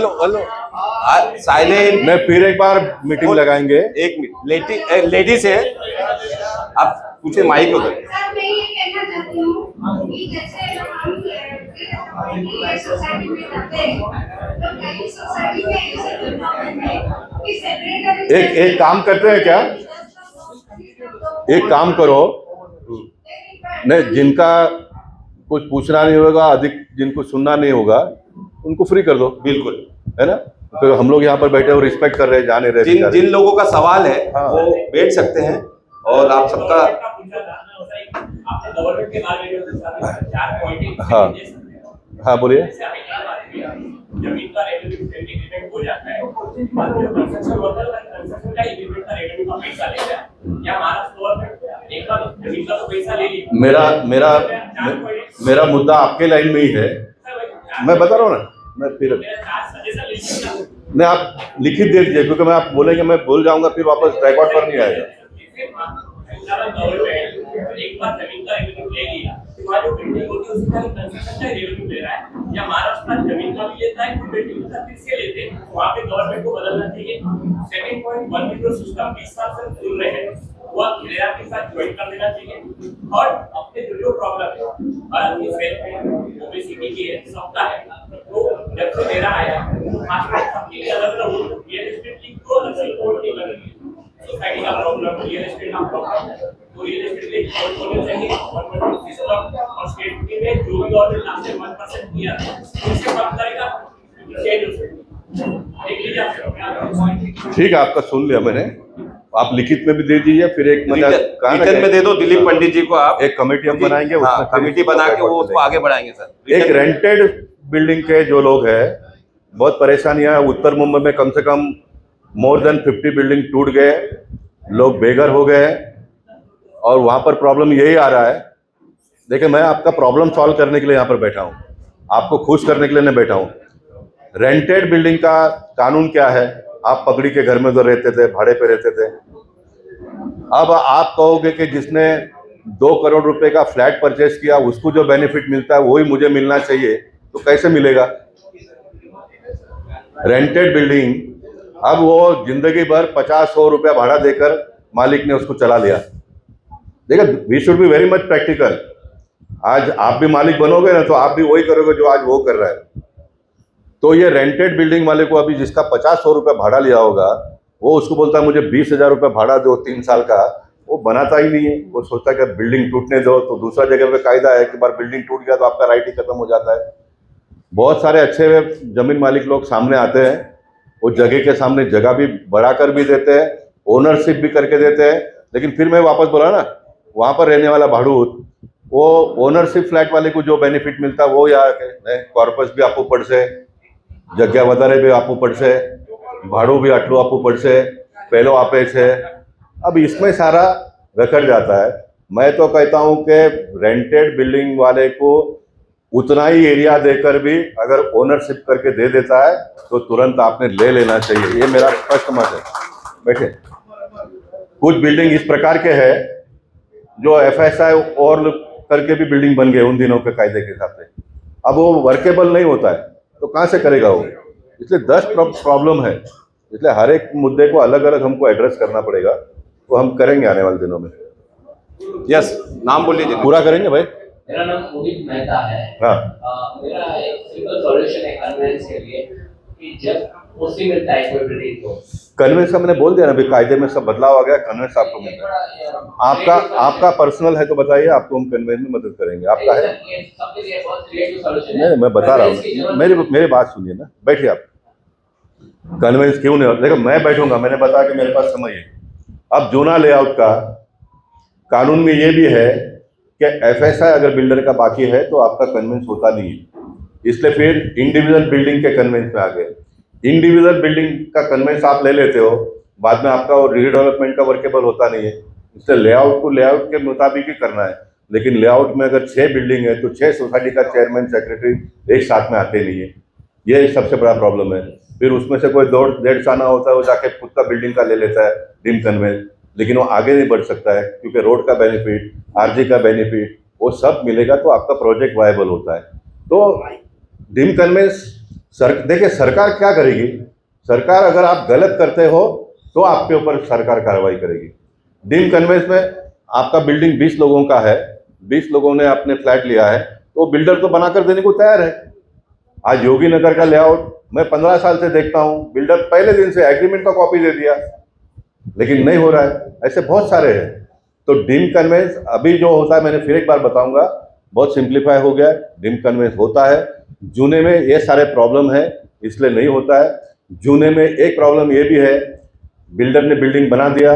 साइलेंट। मैं फिर एक बार मीटिंग लगाएंगे। एक मिनट, लेडीज है, आप पूछे माइक उधर। सर, मैं ये कहना चाहती हूँ कि जैसे हम सोसाइटी में करते हैं, तो कई सोसाइटी में ऐसे प्रॉब्लम है कि सेपरेट एक काम करते हैं क्या, एक काम करो, नहीं जिनका कुछ पूछना नहीं होगा, अधिक जिनको सुनना नहीं होगा, उनको फ्री कर दो। बिल्कुल, है ना। तो हम लोग यहाँ पर बैठे और रिस्पेक्ट कर रहे हैं, जाने रहे। जिन लोगों का सवाल है हाँ। वो बैठ सकते हैं। और आप सबका हाँ बोलिए। जमीन का रेवेन्यू हो जाता है, कंस्ट्रक्शन वर्कर कंस्ट्रक्शन का एग्रीमेंट का रेवेन्यू का पैसा लेता है, या महाराष्ट्र गवर्नमेंट एक बार जमीन का तो पैसा ले लिया। मेरा मुद्दा आपके लाइन में ही है, मैं बता रहा हूँ ना। मैं फिर नहीं, आप लिखित दे दीजिए, क्योंकि मैं आप बोलेंगे मैं भूल जाऊंगा, फिर वापस रिकॉर्ड पर नहीं आएगा। एक बार जमीन का रेवेन्यू ले लिया, बिल्डिंग होती है उसका कंस्ट्रक्शन का रेवेन्यू ले रहा है, या महाराष्ट्र जमीन का भी लेता है, कोई बिल्डिंग का फिर से लेते हैं, वहाँ पे गवर्नमेंट को बदलना चाहिए। 7.1 मीटर सिस्टम 20 साल से चल रहे हैं, वो रेरा के साथ ज्वाइन कर देना चाहिए। और अपने जो प्रॉब्लम है और अपनी सेल्फ ओबेसिटी की है, सबका है, तो जब से रेरा आया सबके अलग अलग रियल एस्टेट की को अलग अलग कोड नहीं लगेगी। सोसाइटी का प्रॉब्लम, रियल एस्टेट का प्रॉब्लम, तो रियल एस्टेट के कोड होने चाहिए। गवर्नमेंट सिस्टम और स्टेट के में जो भी गवर्नमेंट लास्ट 1% किया उससे कम करेगा, चेंज हो सकती है। एक लीजिए आप ठीक है, आपका सुन लिया मैंने, आप लिखित में भी दे दीजिए, फिर एक रिटर्न में दे दो दिलीप पंडित जी को आप, एक कमेटी हम बनाएंगे, हाँ, उसमें फिर कमेटी बना के वो उसको आगे बढ़ाएंगे सर। एक रेंटेड बिल्डिंग के जो लोग हैं, बहुत परेशानियां है। उत्तर मुंबई में कम से कम मोर देन 50 बिल्डिंग टूट गए, लोग बेघर हो गए, और वहां पर प्रॉब्लम यही आ रहा है। देखिए, मैं आपका प्रॉब्लम सॉल्व करने के लिए यहाँ पर बैठा हूँ, आपको खुश करने के लिए नहीं बैठा हूँ। रेंटेड बिल्डिंग का कानून क्या है? आप पगड़ी के घर में तो रहते थे, भाड़े पे रहते थे, अब आप कहोगे कि जिसने 2 करोड़ रुपए का फ्लैट परचेस किया उसको जो बेनिफिट मिलता है वही मुझे मिलना चाहिए, तो कैसे मिलेगा? रेंटेड बिल्डिंग, अब वो जिंदगी भर 50-100 रुपया भाड़ा देकर मालिक ने उसको चला लिया। देखिए, we should be very much practical. आज आप भी मालिक बनोगे ना, तो आप भी वही करोगे जो आज वो कर रहा है। तो ये रेंटेड बिल्डिंग वाले को अभी जिसका 50-100 रुपया भाड़ा लिया होगा, वो उसको बोलता है मुझे 20,000 रुपये भाड़ा दो 3 साल का, वो बनाता ही नहीं है। वो सोचता है कि बिल्डिंग टूटने दो, तो दूसरा जगह पे कायदा है कि बार बिल्डिंग टूट गया तो आपका राइट ही खत्म हो जाता है। बहुत सारे अच्छे जमीन मालिक लोग सामने आते हैं, वो जगह के सामने जगह भी बढ़ा कर भी देते हैं, ओनरशिप भी करके देते हैं, लेकिन फिर मैं वापस बोला ना, वहाँ पर रहने वाला भाड़ूत, वो ओनरशिप फ्लैट वाले को जो बेनिफिट मिलता है वो यहाँ कॉर्पस भी आपको पड़ से, जगह વધારે भी आपको पड़ से, भाड़ू भी आटलू आपको पड़ से, पहलो आपे से, अब इसमें सारा रखड़ जाता है। मैं तो कहता हूँ कि रेंटेड बिल्डिंग वाले को उतना ही एरिया देकर भी अगर ओनरशिप करके दे देता है तो तुरंत आपने ले लेना चाहिए, ये मेरा स्पष्ट मत है। बैठे, कुछ बिल्डिंग इस प्रकार के हैं जो FSI और करके भी बिल्डिंग बन गए उन दिनों के कायदे के हिसाब से, अब वो वर्केबल नहीं होता है तो कहाँ से करेगा वो? इसलिए 10 प्रॉब्लम है, इसलिए हर एक मुद्दे को अलग अलग हमको एड्रेस करना पड़ेगा, तो हम करेंगे आने वाले दिनों में। यस, नाम बोल लीजिए। पूरा करेंगे भाई। मेरा नाम मोहित मेहता है। हाँ, मेरा एक सिंपल सॉल्यूशन है कन्वेंस के लिए कि जब उसी मिलता है कोई बिल्डिंग को, कन्वेंस का मैंने बोल दिया ना, अभी कायदे में सब बदलाव आ गया, कन्वेंस आपको मिलता है। आपका पर्सनल है तो बताइए, आपको हम कन्वेंस में मदद करेंगे। आपका है? नहीं, मैं बता रहा हूँ, मेरी बात सुनिए ना, बैठिए आप। कन्वेंस क्यों नहीं? देखो, मैं बैठूंगा, मैंने बताया कि मेरे पास समय है। अब जोना लेआउट का कानून में ये भी है कि FSI अगर बिल्डर का बाकी है तो आपका कन्वेंस होता नहीं है, इसलिए फिर इंडिविजुअल बिल्डिंग के कन्वेंस में आ गए। इंडिविजुअल बिल्डिंग का कन्वेंस आप ले लेते हो, बाद में आपका वो रीडेवलपमेंट का वर्केबल होता नहीं है, इसलिए लेआउट को लेआउट के मुताबिक ही करना है। लेकिन लेआउट में अगर 6 बिल्डिंग है तो 6 सोसाइटी का चेयरमैन सेक्रेटरी एक साथ में आते नहीं है, ये सबसे बड़ा प्रॉब्लम है। फिर उसमें से कोई 1.5 साना होता है, वो जाके खुद का बिल्डिंग का ले लेता है डिम कन्वेंस, लेकिन वो आगे नहीं बढ़ सकता है क्योंकि रोड का बेनिफिट, RG का बेनिफिट, वो सब मिलेगा तो आपका प्रोजेक्ट वायबल होता है। तो डिम कन्वेंस देखिए, सरकार क्या करेगी? सरकार अगर आप गलत करते हो तो आपके ऊपर सरकार कार्रवाई करेगी। डिम कन्वेंस में आपका बिल्डिंग 20 लोगों का है, 20 लोगों ने अपने फ्लैट लिया है, तो बिल्डर तो बनाकर देने को तैयार है। आज योगी नगर का लेआउट मैं 15 साल से देखता हूँ, बिल्डर पहले दिन से एग्रीमेंट का कॉपी दे दिया, लेकिन नहीं हो रहा है। ऐसे बहुत सारे हैं। तो डिम कन्वेंस अभी जो होता है, मैंने फिर एक बार बताऊंगा, बहुत सिंप्लीफाई हो गया है। डिम कन्वेंस होता है, जूने में ये सारे प्रॉब्लम है इसलिए नहीं होता है। जूने में एक प्रॉब्लम ये भी है, बिल्डर ने बिल्डिंग बना दिया,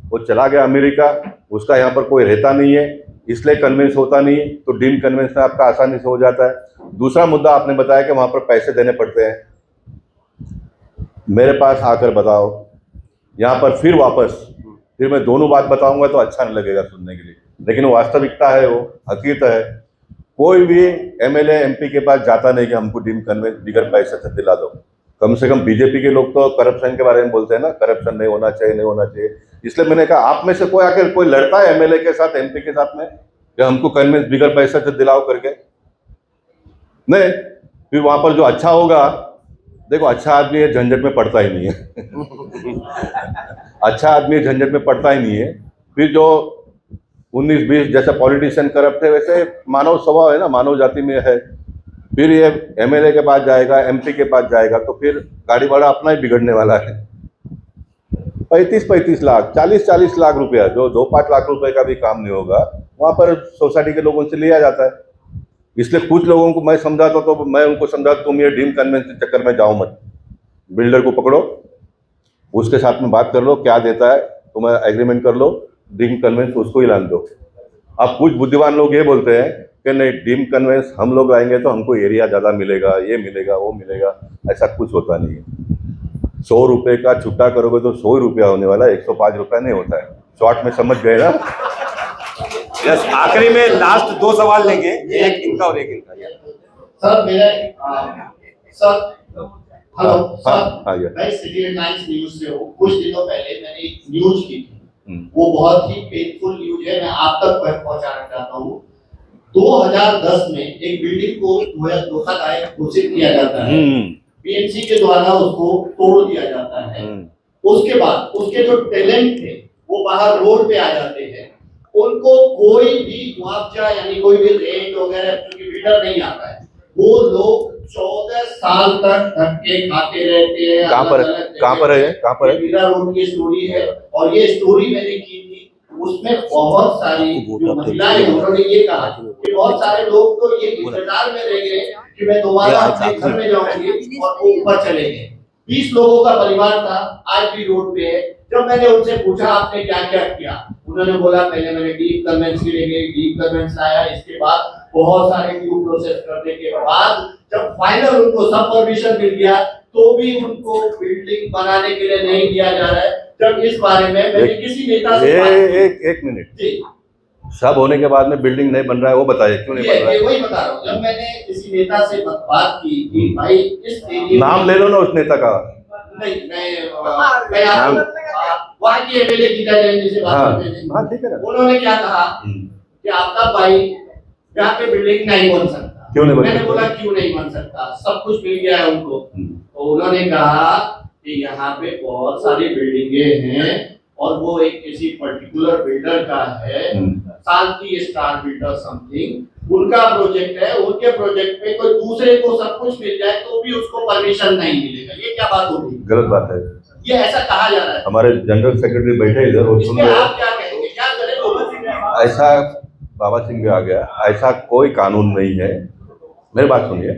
वो चला गया अमेरिका, उसका यहाँ पर कोई रहता नहीं है, इसलिए कन्वेंस होता नहीं है। तो डिम कन्वेंस में आपका आसानी से हो जाता है। दूसरा मुद्दा आपने बताया कि वहाँ पर पैसे देने पड़ते हैं, मेरे पास आकर बताओ यहाँ पर, फिर मैं दोनों बात बताऊंगा तो अच्छा नहीं लगेगा सुनने के लिए, लेकिन वो वास्तविकता है, वो हकीकत है। कोई भी MLA MP के पास जाता नहीं कि हमको डिम कन्वेंस बिगर पैसे से दिला दो। कम से कम बीजेपी के लोग तो करप्शन के बारे में बोलते हैं ना, करप्शन नहीं होना चाहिए, नहीं होना चाहिए। इसलिए मैंने कहा आप में से कोई आकर कोई लड़ता है MLA के साथ, MP के साथ में? कि हमको कन्वेंस बिगर पैसा से दिलाओ करके। नहीं, फिर वहाँ पर जो अच्छा होगा, देखो अच्छा आदमी है झंझट में पड़ता ही नहीं है अच्छा आदमी झंझट में पड़ता ही नहीं है। फिर जो 19-20 जैसे पॉलिटिशियन करप्ट है, वैसे मानव स्वभाव है ना, मानव जाति में है। फिर ये एमएलए के पास जाएगा, एमपी के पास जाएगा, तो फिर गाड़ी भाड़ा अपना ही बिगड़ने वाला है। 35-35 लाख, 40-40 लाख रुपया, जो 2-5 लाख रुपए का भी काम नहीं होगा, वहाँ पर सोसाइटी के लोगों से लिया जाता है। इसलिए कुछ लोगों को मैं समझाता, तो मैं उनको समझाता, तुम ये डीम कन्वेंस के चक्कर में जाओ मत, बिल्डर को पकड़ो, उसके साथ में बात कर लो, क्या देता है तुम एग्रीमेंट कर लो, डीम कन्वेंस उसको ही लान दो। अब कुछ बुद्धिमान लोग ये बोलते हैं कि नहीं, डीम कन्वेंस हम लोग लाएंगे तो हमको एरिया ज़्यादा मिलेगा, ये मिलेगा, वो मिलेगा। ऐसा कुछ होता नहीं है। 100 रुपये का छुट्टा करोगे तो 100 रुपया होने वाला, 105 रुपया नहीं होता है। शॉर्ट में समझ गए ना? यस, आखिरी में लास्ट 2 सवाल लेंगे, एक इनका और एक इनका। सर मेरा सर हेलो हाँ, हाँ, सर, मैं सिटी हेडलाइंस न्यूज से हूँ। कुछ दिनों पहले मैंने एक न्यूज की थी, वो बहुत ही पेनफुल न्यूज है, मैं आप तक पहुंचाना चाहता हूँ। 2010 में एक बिल्डिंग को धोखादायक घोषित किया जाता है, बीएमसी के द्वारा उसको तोड़ दिया जाता है। उसके बाद उसके जो टेलेंट थे वो बाहर रोड पे आ जाते हैं, उनको कोई भी मुआवजा यानी कोई भी रेंट वगैरह, क्योंकि बिल्डर नहीं आता है, वो लोग 14 साल तक धक्के खाते रहते हैं। कहाँ पर है? मीरा रोड की स्टोरी है, और ये स्टोरी मैंने की थी, उसमें बहुत सारी जो महिलाएं, उन्होंने ये कहा कि बहुत सारे लोग तो ये इंतजार में रह गए कि मैं दोबारा अपने घर में जाऊंगी, और वो ऊपर चले गए। 20 लोगों का परिवार था, आज भी रोड पे है। जब मैंने उनसे पूछा आपने क्या क्या किया, उन्होंने बोला पहले मैंने डीप कन्वेंस के लिए गई, डीप कन्वेंस लाया, इसके बाद बहुत सारे ड्यू प्रोसेस करने के बाद जब फाइनल उनको सब परमिशन मिल गया, तो भी उनको बिल्डिंग बनाने के लिए नहीं दिया जा रहा है। जब इस बारे में मैंने किसी नेता से एक मिनट, सब होने के बाद में बिल्डिंग नहीं बन रहा है, वो बताइए क्यों नहीं बन रहा है? वही बता रहा हूँ, जब मैंने किसी नेता से बात की कि भाई इस एरिया नाम ले लो ना उस नेता का। नहीं, मैं वहाँ की एमएलए गीता जैन जी से बात करते थे। हाँ, ठीक है ना। उन्होंने क्या कहा कि आपका भाई यहाँ पे बिल्डिंग नहीं बन सकता। क्यों नहीं बन मैंने सकता? बोला क्यों नहीं बन सकता, सब कुछ मिल गया है उनको। तो उन्होंने कहा कि यहाँ पे बहुत सारी बिल्डिंगे हैं, और वो एक किसी पर्टिकुलर बिल्डर का है, शांति स्टार बिल्डर समथिंग, उनका प्रोजेक्ट है। उनके प्रोजेक्ट में कोई दूसरे को सब कुछ मिल जाए तो भी उसको परमिशन नहीं मिलेगा। ये क्या बात होगी? गलत बात है, ये ऐसा कहा जा रहा है। हमारे जनरल सेक्रेटरी बैठे इधर, वो सुन इसमें रहे आप क्या कहेंगे, क्या करें लोगों? ऐसा बाबा सिंह भी आ गया, ऐसा कोई कानून नहीं है। मेरी बात सुनिए,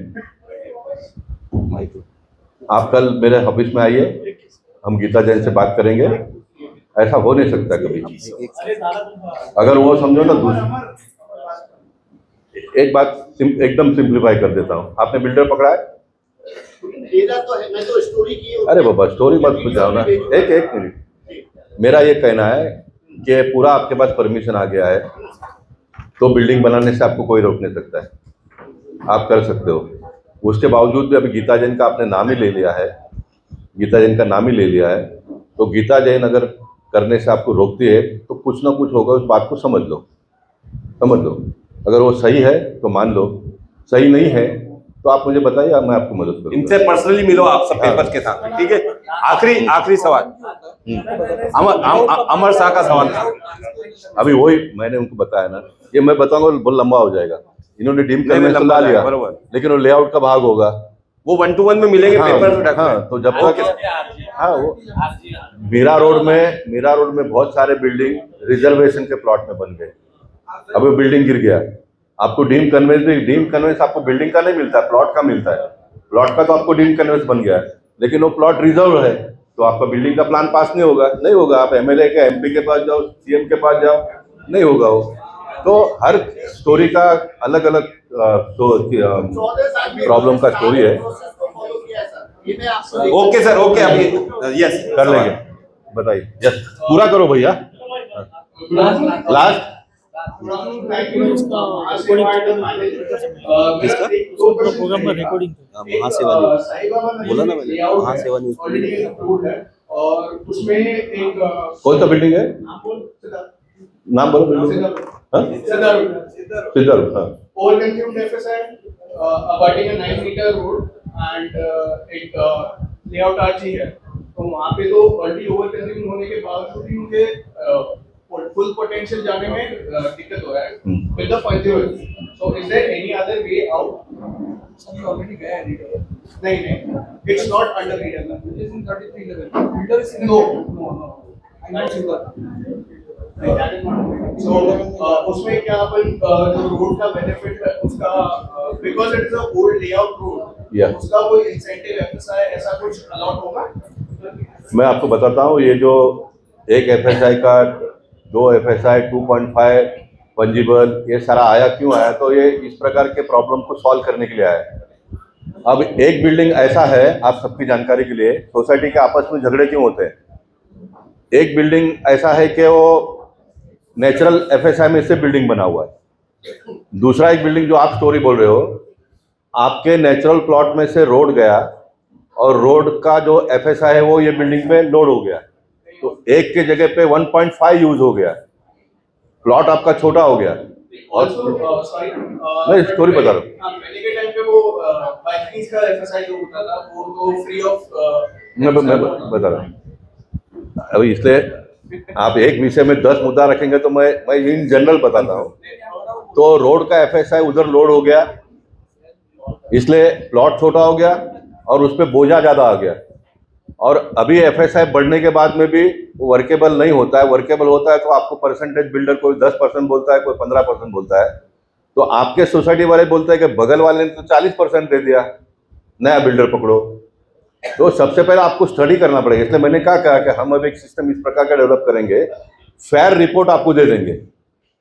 आप कल मेरे ऑफिस में आइए, हम गीता जैन से बात करेंगे। ऐसा हो नहीं सकता कभी। अगर वो समझो ना, एक बात एकदम सिंप्लीफाई कर देता हूँ। आपने बिल्डर पकड़ा है? तो है, मैं तो स्टोरी की। अरे बाबा, स्टोरी मत पूछ जाओ ना, एक मिनट। मेरा ये कहना है कि पूरा आपके पास परमिशन आ गया है, तो बिल्डिंग बनाने से आपको कोई रोक नहीं सकता है, आप कर सकते हो। उसके बावजूद भी अभी गीता जैन का आपने नाम ही ले लिया है, गीता जैन का नाम ही ले लिया है, तो गीता जैन अगर करने से आपको रोकती है तो कुछ ना कुछ होगा, उस बात को समझ लो। अगर वो सही है तो मान लो, सही नहीं है तो आप मुझे बताइए, मैं आपको मदद करूंगा। इनसे पर्सनली मिलो आप सब पेपर्स के साथ, ठीक है? आखिरी सवाल, अमर शाह का सवाल था। अभी वही मैंने उनको बताया ना, ये मैं बताऊंगा बहुत लंबा हो जाएगा। इन्होंने डीम कन्वेंस ला लिया, लेकिन वो लेआउट का भाग होगा, वो 1-to-1 में मिलेंगे पेपर। हाँ, तो जब तक वो मीरा रोड में बहुत सारे बिल्डिंग रिजर्वेशन के प्लॉट में बन गए। अब वो बिल्डिंग गिर गया, आपको डीम कन्वेंस आपको बिल्डिंग का नहीं मिलता, प्लॉट का मिलता है। प्लॉट का तो आपको डीम कन्वेंस बन गया है, लेकिन वो प्लॉट रिजर्व है, तो आपका बिल्डिंग का प्लान पास नहीं होगा। आप एमएलए के, एमपी के पास जाओ, सीएम के पास जाओ, नहीं होगा वो। तो हर स्टोरी का अलग अलग प्रॉब्लम का स्टोरी है। ओके सर, ओके, अभी यस कर लेंगे, बताइए। यस, पूरा करो भैया। लास्ट प्रोग्राम में रिकॉर्डिंग महासेवा बोला ना मैंने, महासेवा न्यूज। और उसमें एक कौन सा बिल्डिंग है? नाम बोलो बिल्डिंग। हाँ? सिद्धार्थ, हाँ। Overconsumed FSI, abutting a 9-meter road and एक layout RG है, तो वहाँ पे तो already overconsumed होने के बावजूद भी मुझे full potential जाने में दिक्कत हो रहा है with the 0.0. So is there any other way out? Something already गया है redevelopment. नहीं, it's not under redevelopment. It is in 33 level. Builder is in no. I know so उसमें क्या अपन जो रोड का बेनिफिट है उसका because it is a old layout road, उसका कोई इंसेंटिव FSI ऐसा कुछ अलॉट होगा? मैं आपको बताता हूँ, ये जो एक FSI का 2 FSI 2.5 पंजीबल ये सारा आया क्यों आया, तो ये इस प्रकार के प्रॉब्लम को सॉल्व करने के लिए आया है। अब एक बिल्डिंग ऐसा है, आप सबकी जानकारी के लिए, सोसाइटी के आपस में झगड़े क्यों होते हैं। एक बिल्डिंग ऐसा है कि वो नेचुरल FSI में से बिल्डिंग बना हुआ है, दूसरा एक बिल्डिंग जो आप स्टोरी बोल रहे हो, आपके नेचुरल प्लॉट में से रोड गया और रोड का जो FSI है वो ये बिल्डिंग पे लोड हो गया, तो एक के जगह पे 1.5 यूज हो गया, प्लॉट आपका छोटा हो गया। और मैं स्टोरी बता रहा हूँ, पहले के टाइम पे वो बाइकिंग का FSI जो होता था वो तो फ्री ऑफ मैं बता रहा हूँ। अभी इसलिए आप एक विषय में 10 मुद्दा रखेंगे तो मैं इन जनरल बताता हूँ। तो रोड का FSI उधर लोड हो गया, इसलिए प्लॉट छोटा हो गया और उस पर बोझा ज़्यादा आ गया, और अभी FSI बढ़ने के बाद में भी वर्केबल नहीं होता है। वर्केबल होता है तो आपको परसेंटेज बिल्डर कोई 10% बोलता है, कोई 15% बोलता है, तो आपके सोसाइटी वाले बोलते हैं कि बगल वाले ने तो 40% दे दिया, नया बिल्डर पकड़ो। तो सबसे पहले आपको स्टडी करना पड़ेगा, इसलिए मैंने कहा कि हम अब एक सिस्टम इस प्रकार का डेवलप करेंगे, फेयर रिपोर्ट आपको दे देंगे,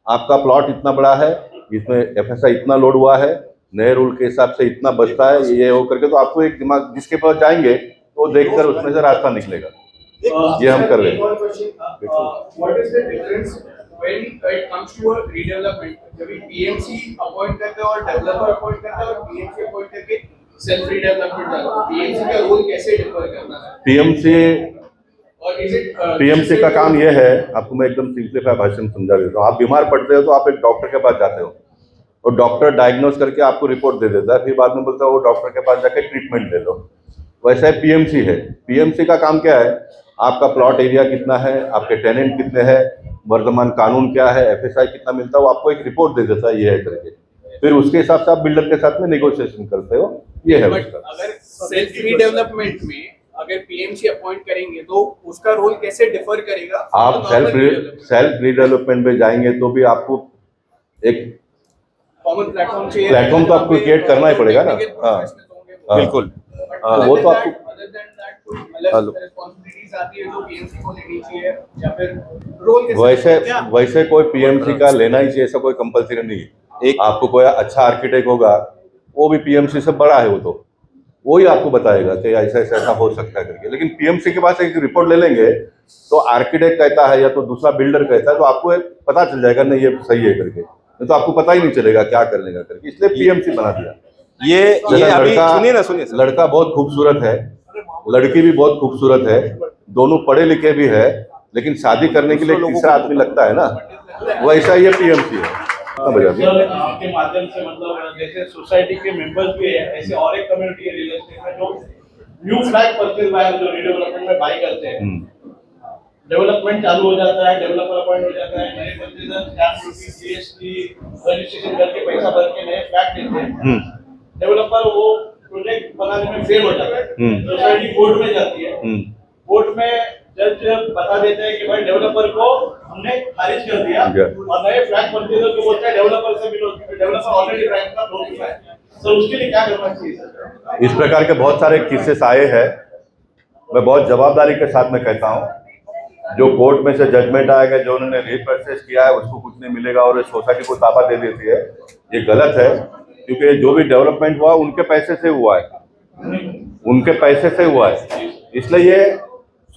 आपका प्लॉट इतना बड़ा है, इसमें FSI इतना लोड हुआ है, नए रूल के हिसाब से इतना बचता है, ये हो करके, तो आपको एक दिमाग जिसके पास जाएंगे तो देखकर उसमें से रास्ता निकलेगा। ये हम कर रहे हैं। What is the difference when it comes to a redevelopment? जब PMC अपॉइंट करते हैं और डेवलपर अपॉइंट करते हैं, और PMC अपॉइंट करके सेल्फ रीडेवलपमेंट जाता है, PMC का रोल कैसे डिफर करता है? PMC का काम ये है, आपको मैं एकदम सिंपलीफाई भाषा में समझा देता हूँ। आप बीमार पड़ते हो तो आप एक डॉक्टर के पास जाते हो और डॉक्टर डायग्नोस करके आपको रिपोर्ट दे देता है, फिर बाद में बोलता है वो डॉक्टर के पास जाके ट्रीटमेंट ले लो। वैसा है PMC है। PMC का काम क्या है, आपका प्लॉट एरिया कितना है, आपके टेनेंट कितने हैं, वर्तमान कानून क्या है, FSI कितना मिलता है, वो आपको एक रिपोर्ट दे देता है, ये है करके, फिर उसके हिसाब से आप बिल्डर के साथ में नेगोशिएशन करते हो, ये है उसका। अगर सेल्फ रीडेवलपमेंट में अगर PMC अपॉइंट करेंगे तो उसका रोल कैसे डिफर करेगा? आप सेल्फ रीडेवलपमेंट में जाएंगे तो भी आपको एक कॉमन प्लेटफॉर्म तो आपको क्रिएट करना ही पड़ेगा ना। हाँ बिल्कुल, वो तो आपको वैसे कोई PMC का लेना ही चाहिए, ऐसा कोई कंपलसरी नहीं है। एक आपको कोई अच्छा आर्किटेक्ट होगा, वो भी PMC से बड़ा है, वो ही आपको बताएगा कि ऐसा ऐसा हो सकता है करके। लेकिन PMC के पास एक रिपोर्ट ले लेंगे तो आर्किटेक्ट कहता है या तो दूसरा बिल्डर कहता है, तो आपको एक पता चल जाएगा नहीं ये सही है करके, नहीं तो आपको पता ही नहीं चलेगा क्या करने का करके, इसलिए PMC बना दिया। ये अभी सुनिए, लड़का बहुत खूबसूरत है, लड़की भी बहुत खूबसूरत है, दोनों पढ़े लिखे भी है, लेकिन शादी करने के लिए तीसरा आदमी लगता है ना, वैसा ये PMC है। आपके माध्यम से मतलब जैसे सोसाइटी के मेंबर्स भी है, ऐसे और एक कम्युनिटी है रियल एस्टेट में जो न्यू फ्लैट परचेज बायर जो रीडेवलपमेंट में बाय करते हैं, डेवलपमेंट चालू हो जाता है, डेवलपर अपॉइंट हो जाता है, नए purchaser stamp duty GST registration करके पैसा भर के नए फ्लैट लेते हैं, डेवलपर वो प्रोजेक्ट बनाने में फेल हो जाता है, सोसाइटी कोर्ट में जाती है, कोर्ट में जज बता देते हैं कि भाई डेवलपर को हमने खारिज कर दिया, और नए फ्लैट परचेजर को बोलते हैं डेवलपर से मिलो, डेवलपर ऑलरेडी फ्लैट का हो चुका है, तो उसके लिए क्या करना चाहिए सर? इस प्रकार के बहुत सारे केसेस आए हैं, मैं बहुत जवाबदारी के साथ में कहता हूँ, जो कोर्ट में से जजमेंट आएगा, जो उन्होंने रीपरचेज किया है उसको कुछ नहीं मिलेगा और सोसाइटी को ताबा दे देती है, ये गलत है। क्योंकि जो भी डेवलपमेंट हुआ उनके पैसे से हुआ है, उनके पैसे से हुआ है, इसलिए ये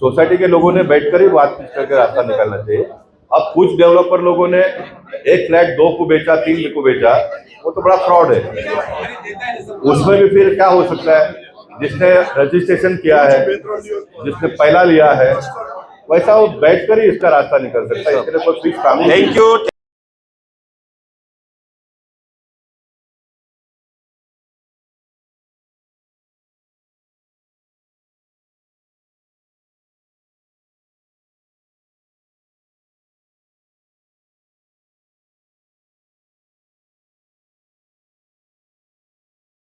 सोसाइटी के लोगों ने बैठकर ही बातचीत करके रास्ता निकालना चाहिए। अब कुछ डेवलपर लोगों ने एक फ्लैट 2 को बेचा, 3 को बेचा, वो तो बड़ा फ्रॉड है। उसमें भी फिर क्या हो सकता है, जिसने रजिस्ट्रेशन किया है, जिसने पहला लिया है, वैसा वो बैठकर ही इसका रास्ता निकल सकता है, इसके लिए कोई फिक्स कानून। Thank you.